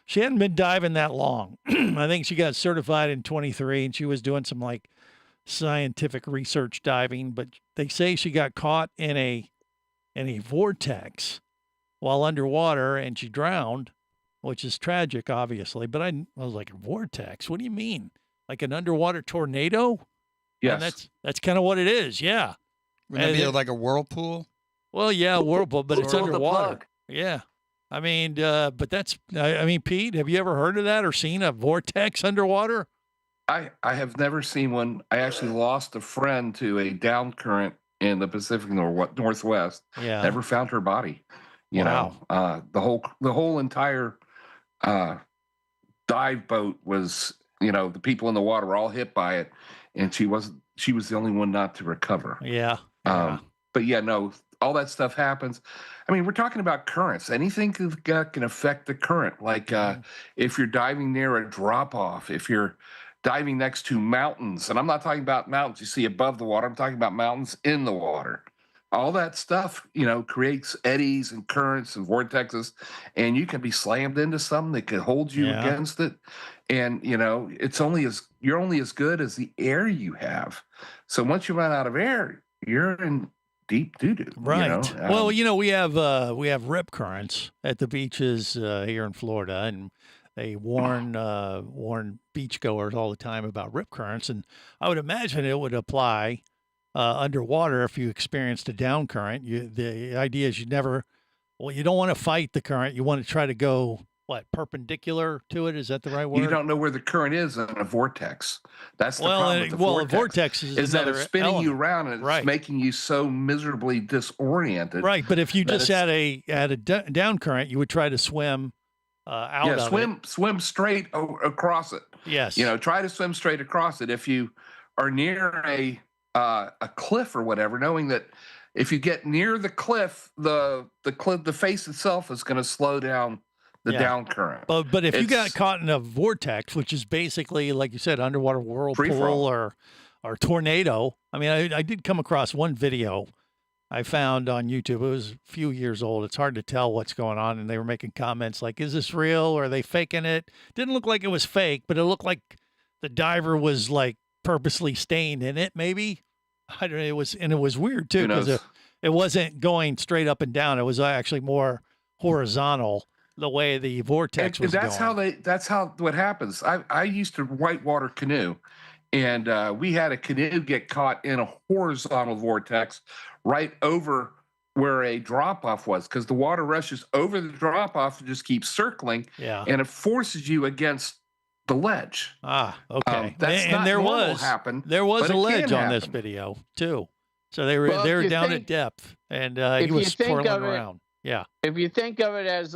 she hadn't been diving that long. I think she got certified in 23 and she was doing some like scientific research diving, but they say she got caught in a vortex while underwater and she drowned, which is tragic, obviously. But I was like, vortex? What do you mean? Like an underwater tornado? Yes. And that's kind of what it is. Yeah. Would it be like a whirlpool? Well, yeah, whirlpool, but it's Pull the underwater. plug. Yeah. I mean, but Pete, have you ever heard of that or seen a vortex underwater? I have never seen one. I actually lost a friend to a down current in the Pacific Northwest. Yeah. Never found her body. You Wow. know, the whole entire dive boat was, the people in the water were all hit by it, and she was the only one not to recover. Yeah. But yeah, no, all that stuff happens. I mean, we're talking about currents. Anything can affect the current. Like if you're diving near a drop off, if you're diving next to mountains, and I'm not talking about mountains you see above the water. I'm talking about mountains in the water. all that stuff, creates eddies and currents and vortexes, and you can be slammed into something that can hold you against it. And you're only as good as the air you have. So once you run out of air, you're in deep doo-doo. Right. Well, we have rip currents at the beaches here in Florida, and they warn beachgoers all the time about rip currents, and I would imagine it would apply underwater if you experienced a down current. The idea is you don't want to fight the current. You want to try to go perpendicular to it. Is that the right word? You don't know where the current is in a vortex. That's the problem with the vortex. A vortex is that it's spinning element. you around, and it's making you so miserably disoriented. Right, but if you just had a down current, you would try to swim out of it. Swim straight across it. Yes. Try to swim straight across it. If you are near a cliff or whatever, knowing that if you get near the cliff, the face itself is going to slow down the down current. But if you got caught in a vortex, which is basically, like you said, underwater whirlpool or tornado. I mean, I did come across one video I found on YouTube. It was a few years old. It's hard to tell what's going on. And they were making comments like, is this real? Or are they faking it? Didn't look like it was fake, but it looked like the diver was like purposely staying in it, maybe. I don't know. It was weird too, because it wasn't going straight up and down. It was actually more horizontal, the way the vortex was going. That's how what happens. I used to whitewater canoe, and we had a canoe get caught in a horizontal vortex right over where a drop-off was, because the water rushes over the drop-off and just keeps circling, and it forces you against the ledge. Okay. There was a ledge on this video too, so they were down at depth, and he was twirling around. Yeah. If you think of it as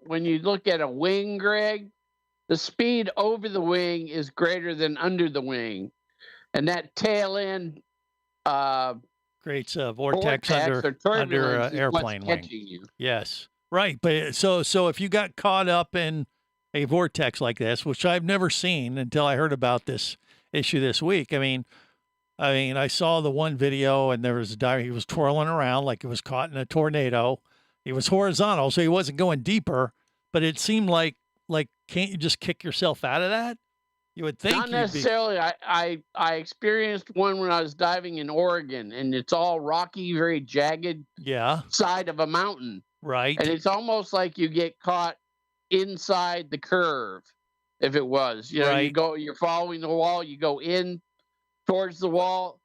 when you look at a wing, Greg, the speed over the wing is greater than under the wing, and that tail end creates a vortex under an airplane wing. You. Yes, right. But so if you got caught up in a vortex like this, which I've never seen until I heard about this issue this week. I mean, I saw the one video, and there was a diver. He was twirling around like it was caught in a tornado. He was horizontal, so he wasn't going deeper, but it seemed like can't you just kick yourself out of that? You would think. Not necessarily. I experienced one when I was diving in Oregon, and it's all rocky, very jagged side of a mountain. Right. And it's almost like you get caught inside the curve, if it was. You're following the wall, you go in towards the wall,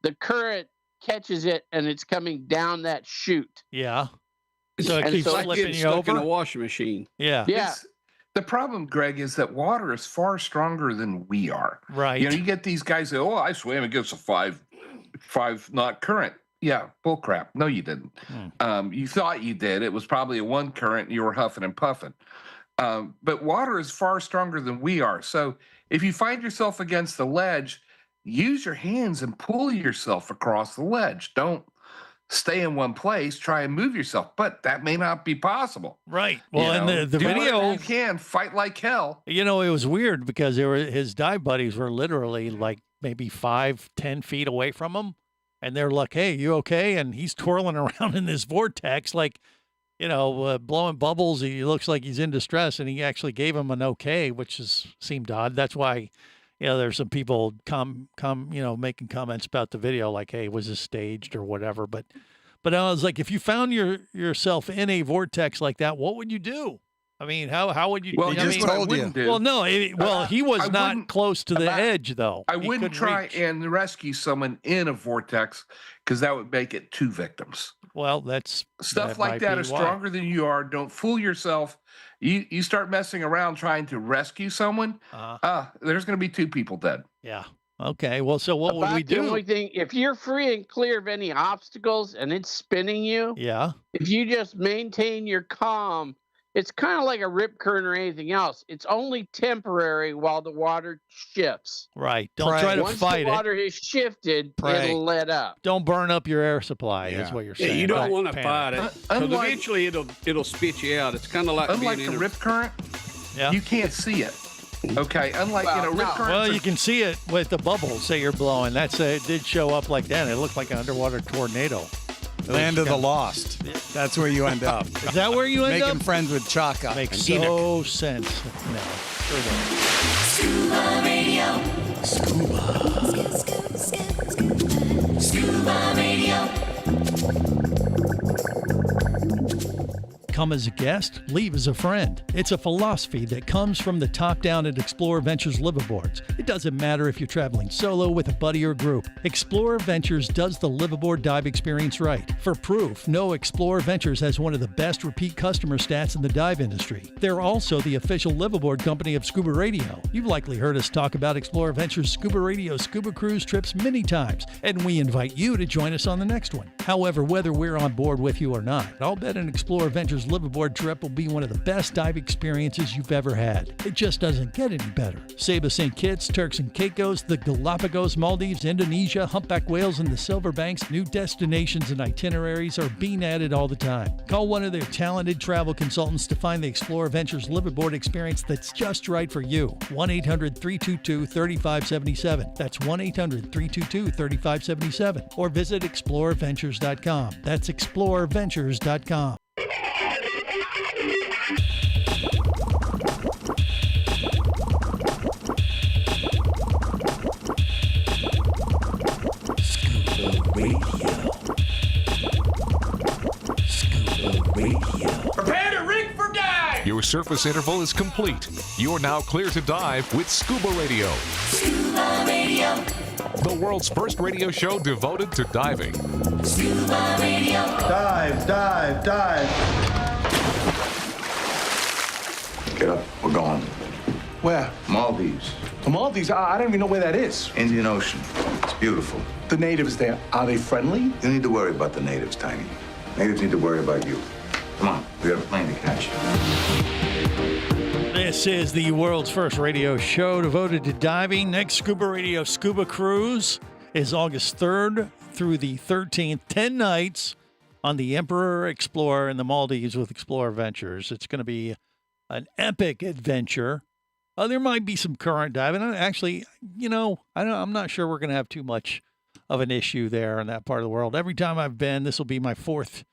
the current catches it, and it's coming down that chute. Yeah. So it keeps flipping you over in a washing machine. Yeah. The problem, Greg, is that water is far stronger than we are. Right. You get these guys that, I swam against a five knot current. Yeah, bull crap. No, you didn't. You thought you did. It was probably a one current, and you were huffing and puffing. But water is far stronger than we are. So if you find yourself against the ledge, use your hands and pull yourself across the ledge. Don't stay in one place. Try and move yourself. But that may not be possible. Right. Well, and the video, you can fight like hell. It was weird because his dive buddies were literally like maybe 5-10 feet away from him. And they're like, hey, you okay? And he's twirling around in this vortex like, blowing bubbles. He looks like he's in distress, and he actually gave him an okay, which seemed odd. That's why, there's some people making comments about the video, like, hey, was this staged or whatever? But I was like, if you found yourself in a vortex like that, what would you do? I mean, how would you? Well, told you. Well, no. He was not close to the edge, though. I wouldn't try and rescue someone in a vortex, because that would make it 2 victims. Well, stuff like that is stronger than you are. Don't fool yourself. You start messing around trying to rescue someone. There's going to be 2 people dead. Yeah. Okay. Well, so what would we do? The only thing, if you're free and clear of any obstacles and it's spinning you, if you just maintain your calm, it's kind of like a rip current or anything else. It's only temporary while the water shifts. Right. Don't try to fight it. Once the water has shifted, it'll let up. Don't burn up your air supply, is what you're saying. You don't want to fight it. Eventually, it'll spit you out. It's kind of like unlike the rip current, you can't see it. Okay, unlike rip current. Well, you can see it with the bubbles that you're blowing. It did show up like that. It looked like an underwater tornado. Land of the Lost. That's where you end up. Is that where you end up? Making friends with Chaka. Makes and so Enoch. sense. No. Sure does. Scuba Radio. Scuba Radio. Come as a guest, leave as a friend. It's a philosophy that comes from the top down at Explorer Ventures liveaboards. It doesn't matter if you're traveling solo with a buddy or group. Explorer Ventures does the liveaboard dive experience right. For proof, know Explorer Ventures has one of the best repeat customer stats in the dive industry. They're also the official liveaboard company of Scuba Radio. You've likely heard us talk about Explorer Ventures Scuba Radio scuba cruise trips many times, and we invite you to join us on the next one. However, whether we're on board with you or not, I'll bet an Explorer Ventures liveaboard trip will be one of the best dive experiences you've ever had. It just doesn't get any better. Saba St. Kitts, Turks and Caicos, the Galapagos, Maldives, Indonesia, humpback whales, and the Silver Banks, new destinations and itineraries are being added all the time. Call one of their talented travel consultants to find the Explorer Ventures liveaboard experience that's just right for you. 1-800-322-3577. That's 1-800-322-3577. Or visit explorerventures.com. That's explorerventures.com. Prepare to rig for dive! Your surface interval is complete. You're now clear to dive with Scuba Radio. Scuba Radio. The world's first radio show devoted to diving. Scuba Radio. Dive, dive, dive. Get up, we're going. Where? Maldives. The Maldives? I don't even know where that is. Indian Ocean. It's beautiful. The natives there, are they friendly? You don't need to worry about the natives, Tiny. Natives need to worry about you. Come on, we got a plane to catch. This is the world's first radio show devoted to diving. Next Scuba Radio Scuba Cruise is August 3rd through the 13th, 10 nights on the Emperor Explorer in the Maldives with Explorer Ventures. It's going to be an epic adventure. There might be some current diving. Actually, I'm not sure we're going to have too much of an issue there in that part of the world. Every time I've been, this will be my fourth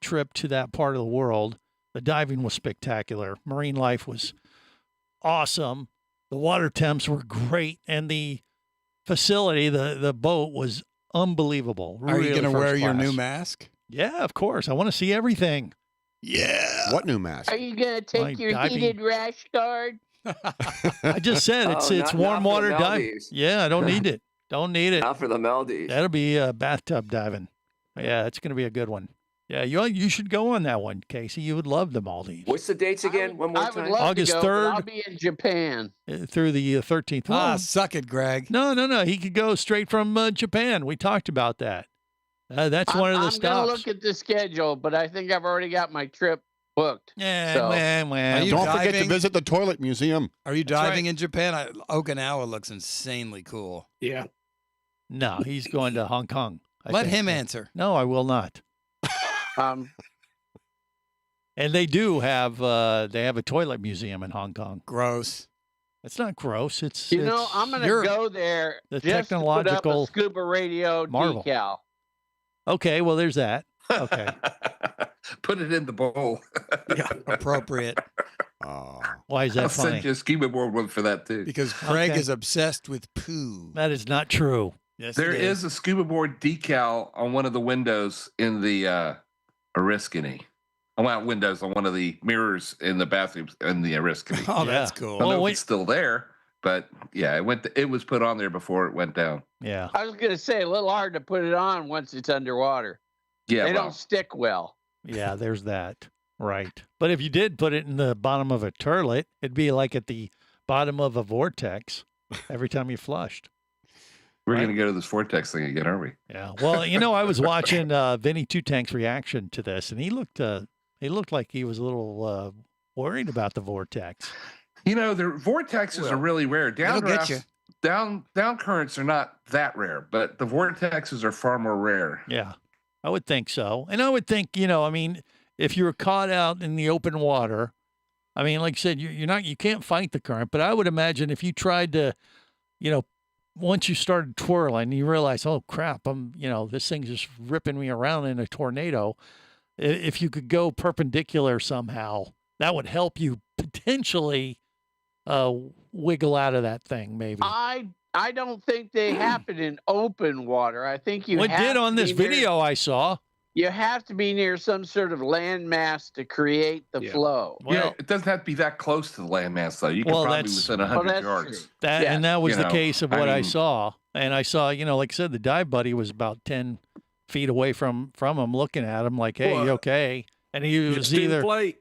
trip to that part of the world. The diving was spectacular. Marine life was awesome. The water temps were great. And the facility, the boat was unbelievable. Are you going to wear your new mask? Yeah, of course. I want to see everything. Yeah. What new mask? Are you going to take your heated rash guard? I just said it's warm water diving. Yeah, I don't need it. Don't need it. Not for the Maldives. That'll be bathtub diving. Yeah, it's going to be a good one. Yeah, you should go on that one, Casey. You would love the Maldives. What's the dates again? One more I time. would love August to go, 3rd. I'll be in Japan. Through the 13th. Suck it, Greg. No. He could go straight from Japan. We talked about that. That's one of the I'm stops. going to look at the schedule, but I think I've already got my trip booked. Yeah, so. Don't forget to visit the toilet museum. Are you diving in Japan? Okinawa looks insanely cool. Yeah. No, he's going to Hong Kong. Let him answer. No, I will not. And they do have a toilet museum in Hong Kong. Gross. It's not gross. It's I'm going to go there the just technological to put up a Scuba Radio marvel. decal. Okay, well, there's that. Okay. Put it in the bowl. Yeah, appropriate. Why is that I'll funny? send you a scuba board one for that too. Because Greg is obsessed with poo. That is not true. Yes, There is a scuba board decal on one of the windows in the Oriskany. Windows on one of the mirrors in the bathrooms in the Oriskany. Oh, that's cool. I don't know if it's still there, but yeah, it was put on there before it went down. Yeah. I was going to say, a little hard to put it on once it's underwater. Yeah, they don't stick well. Yeah, there's that. Right. But if you did put it in the bottom of a toilet, it'd be like at the bottom of a vortex every time you flushed. We're going to go to this vortex thing again, aren't we? Yeah. Well, I was watching Vinny Two Tank's reaction to this, and he looked like he was a little worried about the vortex. The vortexes are really rare. Down currents are not that rare, but the vortexes are far more rare. Yeah, I would think so. And I would think, if you were caught out in the open water, like I said, you can't fight the current, but I would imagine if you tried to, once you started twirling, you realize, oh crap, this thing's just ripping me around in a tornado. If you could go perpendicular somehow, that would help you potentially wiggle out of that thing, maybe. I don't think they happen in open water. I think you did on this video I saw. You have to be near some sort of landmass to create the flow. Well, it doesn't have to be that close to the landmass, though. You can probably be within 100 yards. True. And that was the case of what I saw. And I saw, like I said, the dive buddy was about 10 feet away from him, looking at him like, hey, you okay? And he was either... Inflate.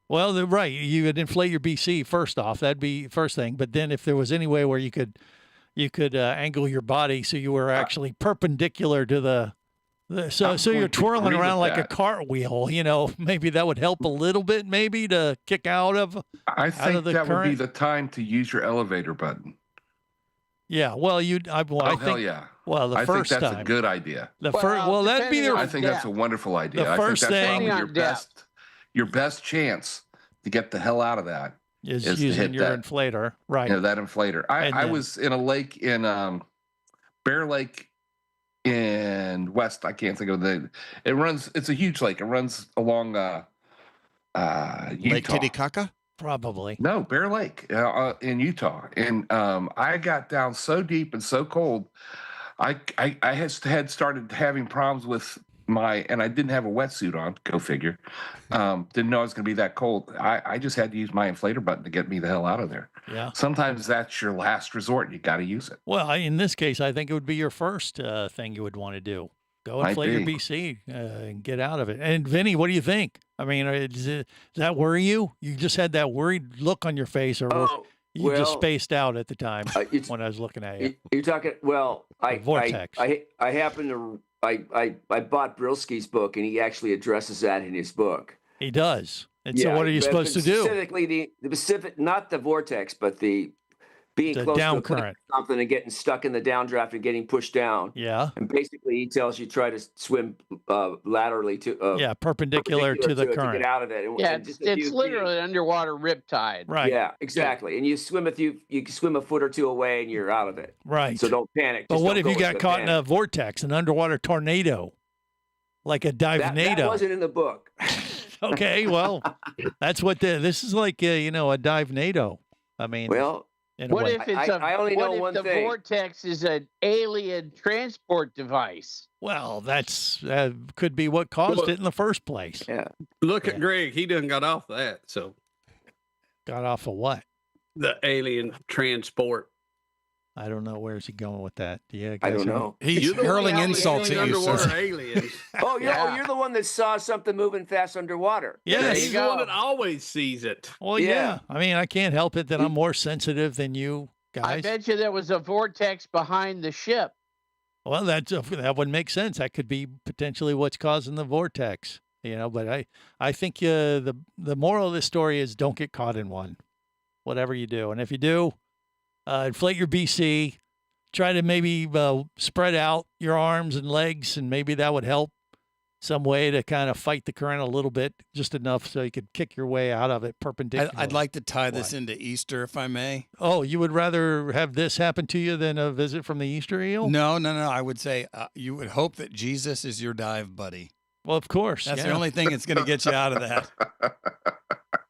Well, right. You would inflate your BC first off. That'd be first thing. But then if there was any way where you could angle your body so you were actually perpendicular to the so you're twirling around like a cartwheel, maybe that would help a little bit, maybe to kick out of. I think that would be the time to use your elevator button. Yeah, well, hell yeah. Well, I first think that's time. a good idea. That'd be I think that's a wonderful idea. The first I think that's thing, probably your best chance to get the hell out of that is using your inflator, right? That inflator. I was in a lake in Bear Lake in West. I can't think of it's a huge lake. It runs along Utah. Lake Titicaca? Probably. No, Bear Lake in Utah. And I got down so deep and so cold. I had started having problems with and I didn't have a wetsuit on, go figure. Didn't know it was going to be that cold. I just had to use my inflator button to get me the hell out of there. Yeah. Sometimes that's your last resort. You got to use it. Well, in this case, I think it would be your first thing you would want to do. Go inflate your BC and get out of it. And Vinny, what do you think? I mean, does that worry you? You just had that worried look on your face, or you just spaced out at the time when I was looking at you? You're talking. Well, vortex. I happen to. I bought Brilski's book, and he actually addresses that in his book. He does. And so what are you supposed to do? Specifically, the Pacific, not the vortex, but the being close down to current, something and getting stuck in the downdraft and getting pushed down. Yeah. And basically, he tells you try to swim laterally to perpendicular to the current to get out of it. It's literally an underwater riptide. Right. Yeah, exactly. And you swim you can swim a foot or two away and you're out of it. Right. So don't panic. But what if you got caught in a vortex, an underwater tornado, like a dive-nado? That wasn't in the book. Okay, well, that's what this is like. A dive-nado. I mean, well. What if it's I only know one the thing. vortex is an alien transport device? Well, that's could be what caused it in the first place. Yeah. Look at Greg. He done got off that. So got off of what? The alien transport. I don't know. Where's he going with that? Yeah, I don't know. He's hurling insults at you. Underwater aliens. You're the one that saw something moving fast underwater. Yeah, he's the one that always sees it. Well, yeah. I mean, I can't help it that I'm more sensitive than you guys. I bet you there was a vortex behind the ship. Well, that would make sense. That could be potentially what's causing the vortex. But I think the moral of this story is don't get caught in one, whatever you do. And if you do, inflate your BC, try to maybe spread out your arms and legs, and maybe that would help some way to kind of fight the current a little bit, just enough so you could kick your way out of it perpendicular. I'd like to tie this into Easter, if I may. Oh, you would rather have this happen to you than a visit from the Easter eel? No. I would say you would hope that Jesus is your dive buddy. Well, of course. That's the only thing that's going to get you out of that.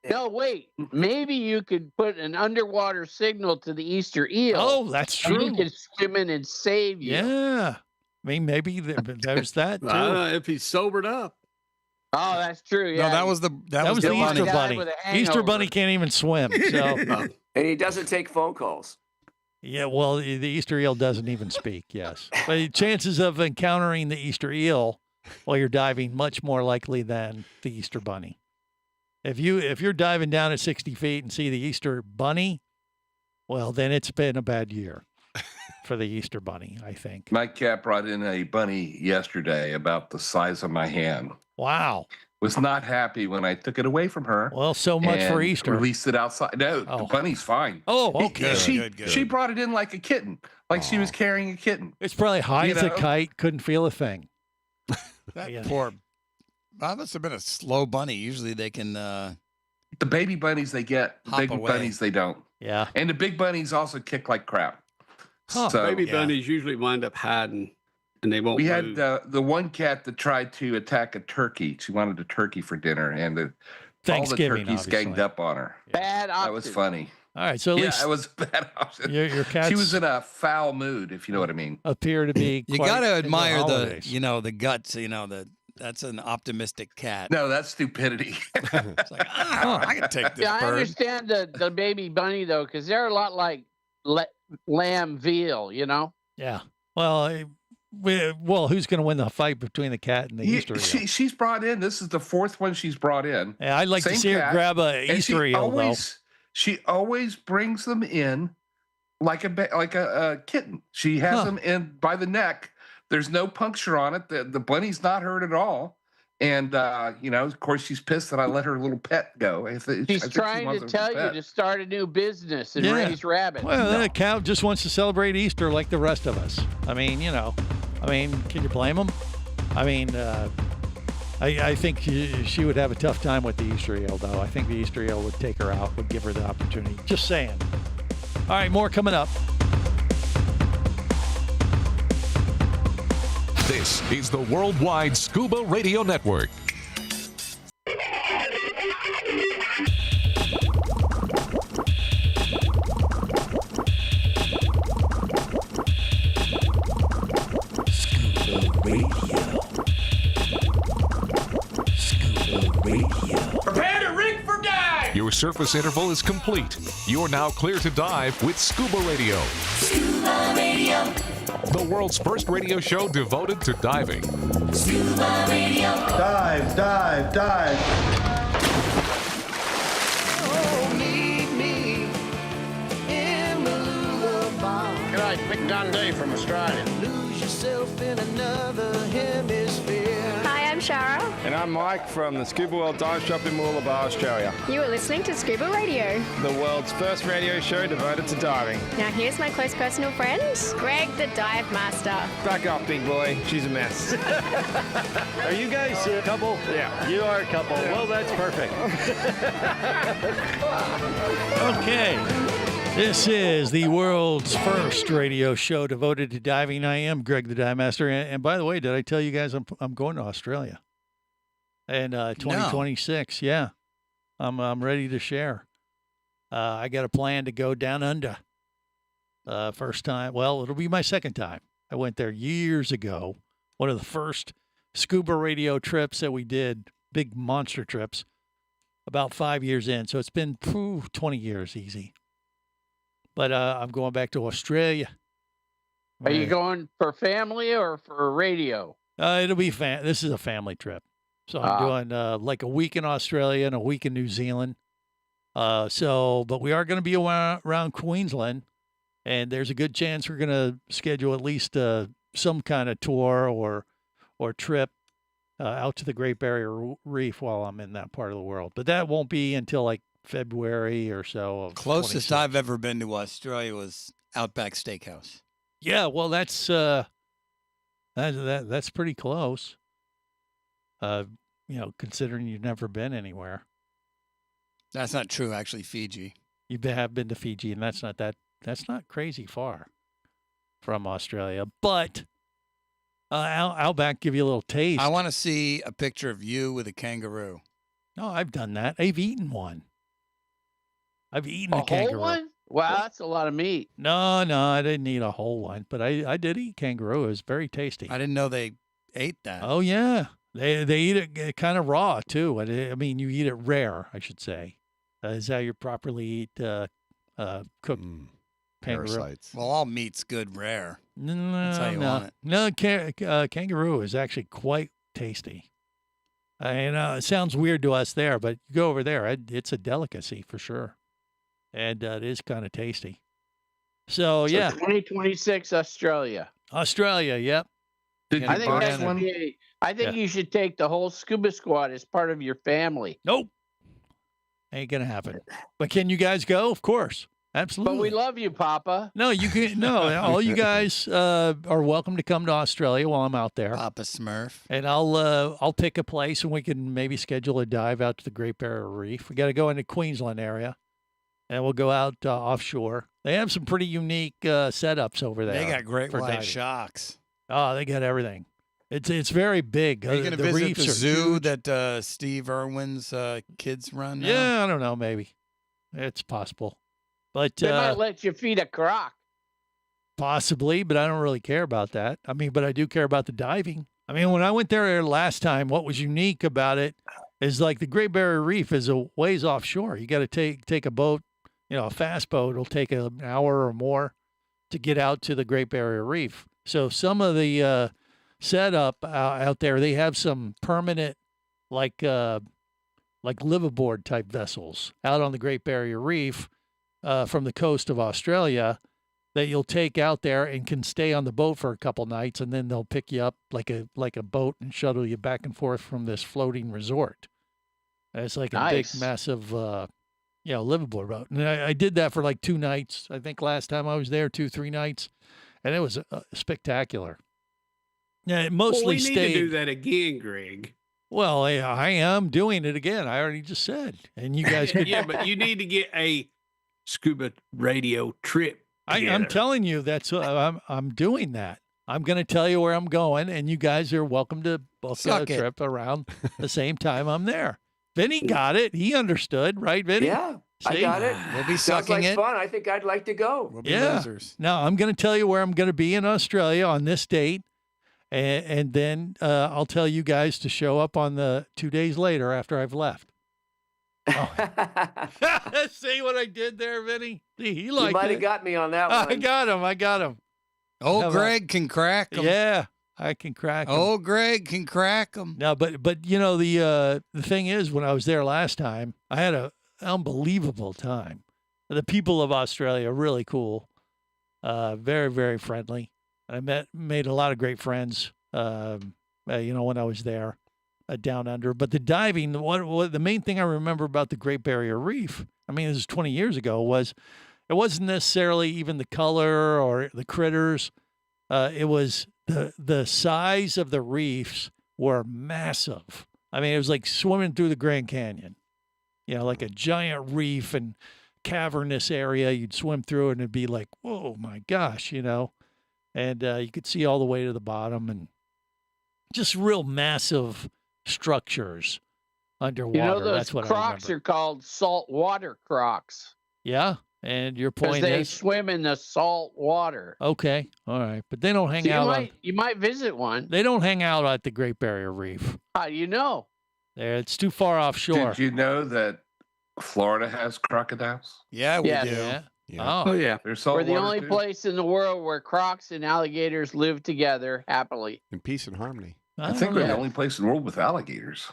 No, wait. Maybe you could put an underwater signal to the Easter eel. Oh, that's true. And he could swim in and save you. Yeah. I mean, maybe there's that too. If he's sobered up. Oh, that's true. Yeah. No, that was the Easter bunny. Easter bunny can't even swim. So. And he doesn't take phone calls. Yeah, well, the Easter eel doesn't even speak. Yes, but the chances of encountering the Easter eel while you're diving much more likely than the Easter bunny. If you're diving down at 60 feet and see the Easter bunny, well, then it's been a bad year for the Easter bunny, I think. My cat brought in a bunny yesterday about the size of my hand. Wow. Was not happy when I took it away from her. Well, so much for Easter. Released it outside. No, the bunny's fine. Oh, okay. She brought it in like a kitten, like she was carrying a kitten. It's probably high as a kite, couldn't feel a thing. That poor. That must have been a slow bunny. Usually they can. The baby bunnies they get, big bunnies they don't. Yeah. And the big bunnies also kick like crap. So baby bunnies usually wind up hiding, and they won't. We move. had the one cat that tried to attack a turkey. She wanted a turkey for dinner, and all the Thanksgiving, turkeys obviously. ganged up on her. Bad option. That was funny. All right, so at least it was a bad option. Your cats She was in a foul mood, if you know what I mean. appear to be. You quite got to into admire the holidays. the guts. That's an optimistic cat. No, that's stupidity. It's like, I can take this Yeah, I bird. understand the baby bunny though, because they're a lot like lamb veal, you know. Yeah. Well, who's going to win the fight between the cat and the Easter eel? She's brought in. This is the fourth one she's brought in. Yeah, I'd like to Same see her cat, grab a and Easter eel, though. She always brings them in like a kitten. She has them in by the neck. There's no puncture on it. The bunny's not hurt at all. And of course, she's pissed that I let her little pet go. She's trying to tell you to start a new business and raise rabbits. Well, the cow just wants to celebrate Easter like the rest of us. I mean, can you blame them? I mean, I think she would have a tough time with the Easter eel, though. I think the Easter eel would take her out, would give her the opportunity. Just saying. All right, more coming up. This is the Worldwide Scuba Radio Network. Prepare to rig for dive! Your surface interval is complete. You're now clear to dive with Scuba Radio. Scuba Radio. The world's first radio show devoted to diving. Scuba Radio. Dive, dive, dive. Oh, meet me in Malula. G'day, Big Dundee from Australia. Lose yourself in another hemisphere. Hi, I'm Shara. And I'm Mike from the Scuba World Dive Shop in Mooloolaba, Australia. You are listening to Scuba Radio. The world's first radio show devoted to diving. Now here's my close personal friend, Greg the Dive Master. Back up, big boy. She's a mess. Are you guys a couple? Yeah. You are a couple. Yeah. Well, that's perfect. Okay. This is the world's first radio show devoted to diving. I am Greg the Dive Master. And by the way, did I tell you guys I'm going to Australia? And 2026, yeah. I'm ready to share. I got a plan to go down under. First time, well, it'll be my second time. I went there years ago. One of the first scuba radio trips that we did, big monster trips, about 5 years in. So it's been 20 years easy. But I'm going back to Australia. Are you going for family or for radio? It'll be this is a family trip. So I'm doing like a week in Australia and a week in New Zealand. But we are going to be around Queensland, and there's a good chance we're going to schedule at least some kind of tour or trip out to the Great Barrier Reef while I'm in that part of the world. But that won't be until like February or so. Of Closest 26. I've ever been to Australia was Outback Steakhouse. Yeah, well, that's pretty close. Considering you've never been anywhere. That's not true, actually. Fiji. You have been to Fiji, and that's not crazy far from Australia. But Outback give you a little taste. I want to see a picture of you with a kangaroo. No, I've done that. I've eaten one. I've eaten a kangaroo. Whole one? Wow, that's a lot of meat. No, I didn't eat a whole one, but I did eat kangaroo. It was very tasty. I didn't know they ate that. Oh yeah, they eat it kind of raw too. I mean, you eat it rare, I should say. Is how you properly eat cooked kangaroo. Parasites. Well, all meat's good rare. No, That's how you want it. No, kangaroo is actually quite tasty. It sounds weird to us there, but you go over there, it's a delicacy for sure. And it is kind of tasty. So, yeah. 2026 Australia. Australia, yep. I think you should take the whole scuba squad as part of your family. Nope. Ain't going to happen. But can you guys go? Of course. Absolutely. But we love you, Papa. No, you can. No, all you guys are welcome to come to Australia while I'm out there. Papa Smurf. And I'll pick a place and we can maybe schedule a dive out to the Great Barrier Reef. We got to go into Queensland area. and we'll go out offshore. They have some pretty unique setups over there. They got great for white diving. sharks. Oh, they got everything. It's very big. Are you going to the visit reefs the are zoo huge. that Steve Irwin's kids run now? Yeah, I don't know. Maybe it's possible, but They might let you feed a croc. possibly. But I don't really care about that. I mean, but I do care about the diving. I mean, when I went there last time, what was unique about it is like the Great Barrier Reef is a ways offshore. You got to take a boat, a fast boat. It'll take an hour or more to get out to the Great Barrier Reef. So some of the setup out there, they have some permanent, like liveaboard type vessels out on the Great Barrier Reef from the coast of Australia that you'll take out there and can stay on the boat for a couple nights, and then they'll pick you up like a boat and shuttle you back and forth from this floating resort. And it's like a big, massive, liveaboard boat. And I did that for like 2 nights. I think last time I was there, 2-3 nights, and it was spectacular. Yeah, it mostly we need stayed. to do that again, Greg. Well, I am doing it again. I already just said, and you guys could. Yeah, but you need to get a scuba radio trip. I'm telling you, that's I'm doing that. I'm going to tell you where I'm going, and you guys are welcome to book a trip around the same time I'm there. Vinny got it. He understood, right, Vinny? Yeah, See? I got it. We'll be Sounds sucking like it. fun. I think I'd like to go. We'll be Yeah. losers. Now I'm going to tell you where I'm going to be in Australia on this date, and then I'll tell you guys to show up on the 2 days later after I've left. Oh. See what I did there, Vinny? See, he liked You might it. have got me on that one. I got him. Oh, Greg can crack them. Yeah, I can crack them. Oh, Greg can crack them. No, but the thing is, when I was there last time, I had an unbelievable time. The people of Australia are really cool, very, very friendly. I made a lot of great friends, when I was there down under. But the diving, what the main thing I remember about the Great Barrier Reef, I mean, this was 20 years ago, was it wasn't necessarily even the color or the critters. It was the size of the reefs were massive. I mean, it was like swimming through the Grand Canyon, like a giant reef and cavernous area. You'd swim through and it'd be like, whoa, my gosh, and you could see all the way to the bottom and just real massive structures underwater. Those That's what crocs I remember. are called saltwater crocs. Yeah, and your Because point they is swim in the salt water. okay, all right, but they don't hang So out. you might visit one. They don't hang out at the Great Barrier Reef. How do you know? It's too far offshore. Did you know that Florida has crocodiles? Yeah, we Yes. do. Yeah. Oh, yeah. They're We're saltwater the only too? place in the world where crocs and alligators live together happily. In peace and harmony. I think we're Yeah. the only place in the world with alligators.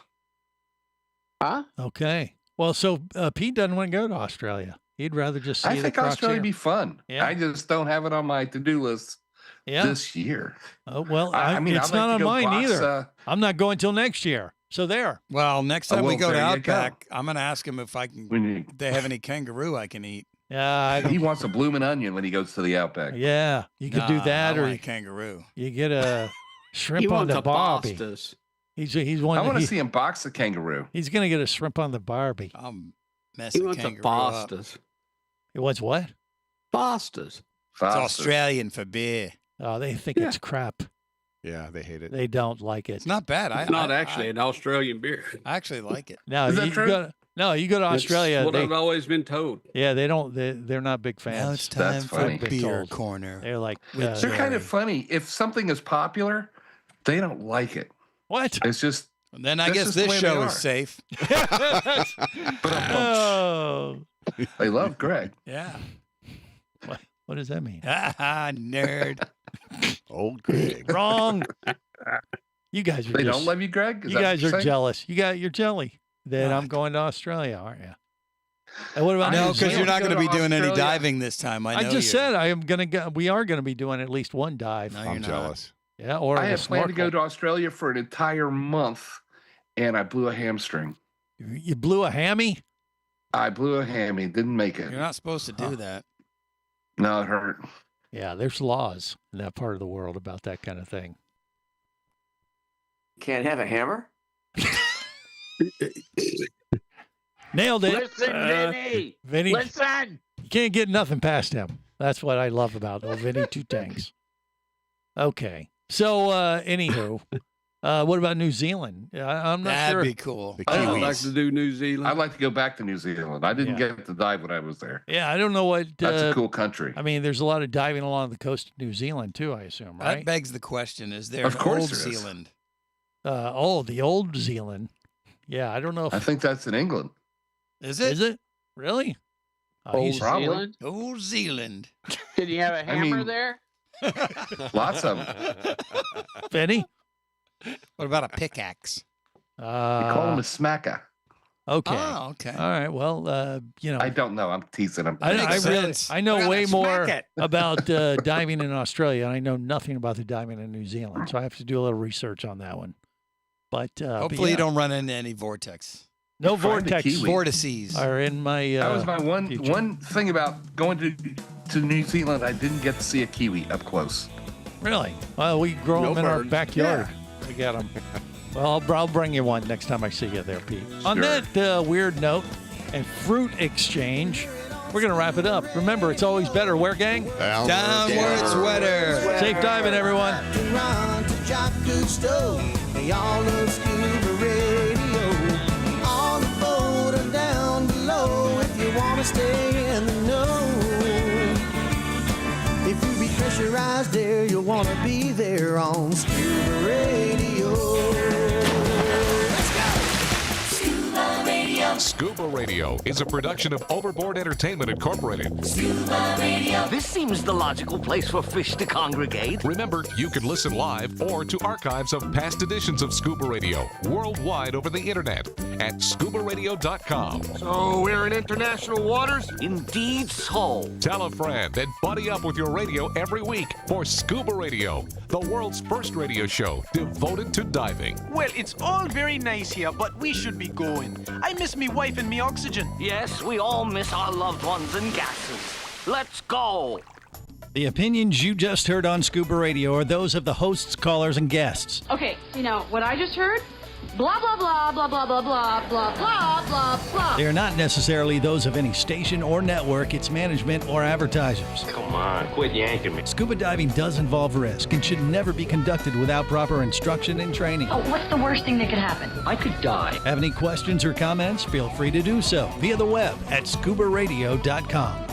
Huh? Okay. Well, so Pete doesn't want to go to Australia. He'd rather just see I the think crocs Australia here. would be fun. Yeah. I just don't have it on my to-do list Yeah. this year. Oh, well, I mean, it's I'd not like to on go mine box, either. I'm not going till next year. So there. Well, next Oh, time we well, go to there you go. Outback, I'm going to ask him if they have any kangaroo I can eat. Yeah. He wants a blooming onion when he goes to the Outback. Yeah. You could do Nah, that, I or want a kangaroo. you get a shrimp He on wants the a Barbie. pastas. He's one. I want to he- see him box a kangaroo. He's gonna get a shrimp on the Barbie. I'll mess He a wants a kangaroo up. pastas. It was what? Pastas. It's Foster. Australian for beer. Oh, they think Yeah. it's crap. Yeah, they hate it. They don't like it. It's not bad. It's not actually an Australian beer. I actually like it. No, Is that you true? go. No, you go to Australia. That's what They, I've always been told. yeah, they don't. They're not big fans. Now it's time That's for funny. beer Told. corner. They're like, They're kind of funny. If something is popular, they don't like it. what? It's just Then I That's guess just the this way they show are. is safe. Oh, they love Greg. Yeah. what does that mean? Ah, nerd. Old Greg. Wrong. You guys are. They just, don't love you, Greg. Is You that guys what you're are saying? jealous. You're jelly that I'm going to Australia, aren't you? And what about No, New because Zealand? you're not Go going to to be doing any Australia. diving this time. I know I just you. said I am gonna go. We are gonna be doing at least one dive. No, you're I'm not. jealous. Yeah, or I a had planned to go snorkel. to Australia for an entire month, and I blew a hamstring. You blew a hammy. I blew a hammy. Didn't make it. You're not supposed to do that. No, it hurt. Yeah, there's laws in that part of the world about that kind of thing. Can't have a hammer? Nailed it. Listen, Vinny. Vinny. Listen. You can't get nothing past him. That's what I love about old Vinny Two Tanks. Okay. So, anywho, what about New Zealand? I'm not sure. That'd be cool. I'd like to do New Zealand. I'd like to go back to New Zealand. I didn't get to dive when I was there. Yeah, I don't know what. That's a cool country. I mean, there's a lot of diving along the coast of New Zealand too, I assume, right? That begs the question: is there Of an course old there is. Zealand? The old Zealand. Yeah, I don't know if I think that's in England. Is it? Is it really? Old Probably. Zealand? Old Zealand. Did you have a hammer there? Lots of them. Benny? What about a pickaxe? We call him a smacker. Okay. Oh, okay. All right. Well, I don't know. I'm teasing him. I know way more it. about diving in Australia, and I know nothing about the diving in New Zealand, so I have to do a little research on that one. But hopefully you don't run into any vortex. No Find the vortex Kiwi. Vortices. are in my. That was my one thing about going to New Zealand. I didn't get to see a kiwi up close. Really? Well, we grow No them in our bird. backyard. We got them. Well, I'll bring you one next time I see you there, Pete. On that weird note and fruit exchange, we're going to wrap it up. Remember, it's always better. Where, gang? Down where it's wetter. Safe diving, everyone. Around to Jock Gusto. They all love Scuba Radio. On the boat or down below if you want to stay in the know. If you be pressurized there, you'll want to be there on Scuba Radio. Let's go! Scuba Radio. Scuba Radio is a production of Overboard Entertainment Incorporated. Scuba Radio. This seems the logical place for fish to congregate. Remember, you can listen live or to archives of past editions of Scuba Radio worldwide over the internet at ScubaRadio.com. So we're in international waters? Indeed so. Tell a friend and buddy up with your radio every week for Scuba Radio, the world's first radio show devoted to diving. Well, it's all very nice here, but we should be going. I miss me wife and me oxygen. Yes, we all miss our loved ones and gases. Let's go. The opinions you just heard on Scuba Radio are those of the hosts, callers, and guests. Okay, what I just heard? Blah, blah, blah, blah, blah, blah, blah, blah, blah, blah, blah. They are not necessarily those of any station or network, its management, or advertisers. Come on, quit yanking me. Scuba diving does involve risk and should never be conducted without proper instruction and training. Oh, what's the worst thing that could happen? I could die. Have any questions or comments? Feel free to do so via the web at ScubaRadio.com.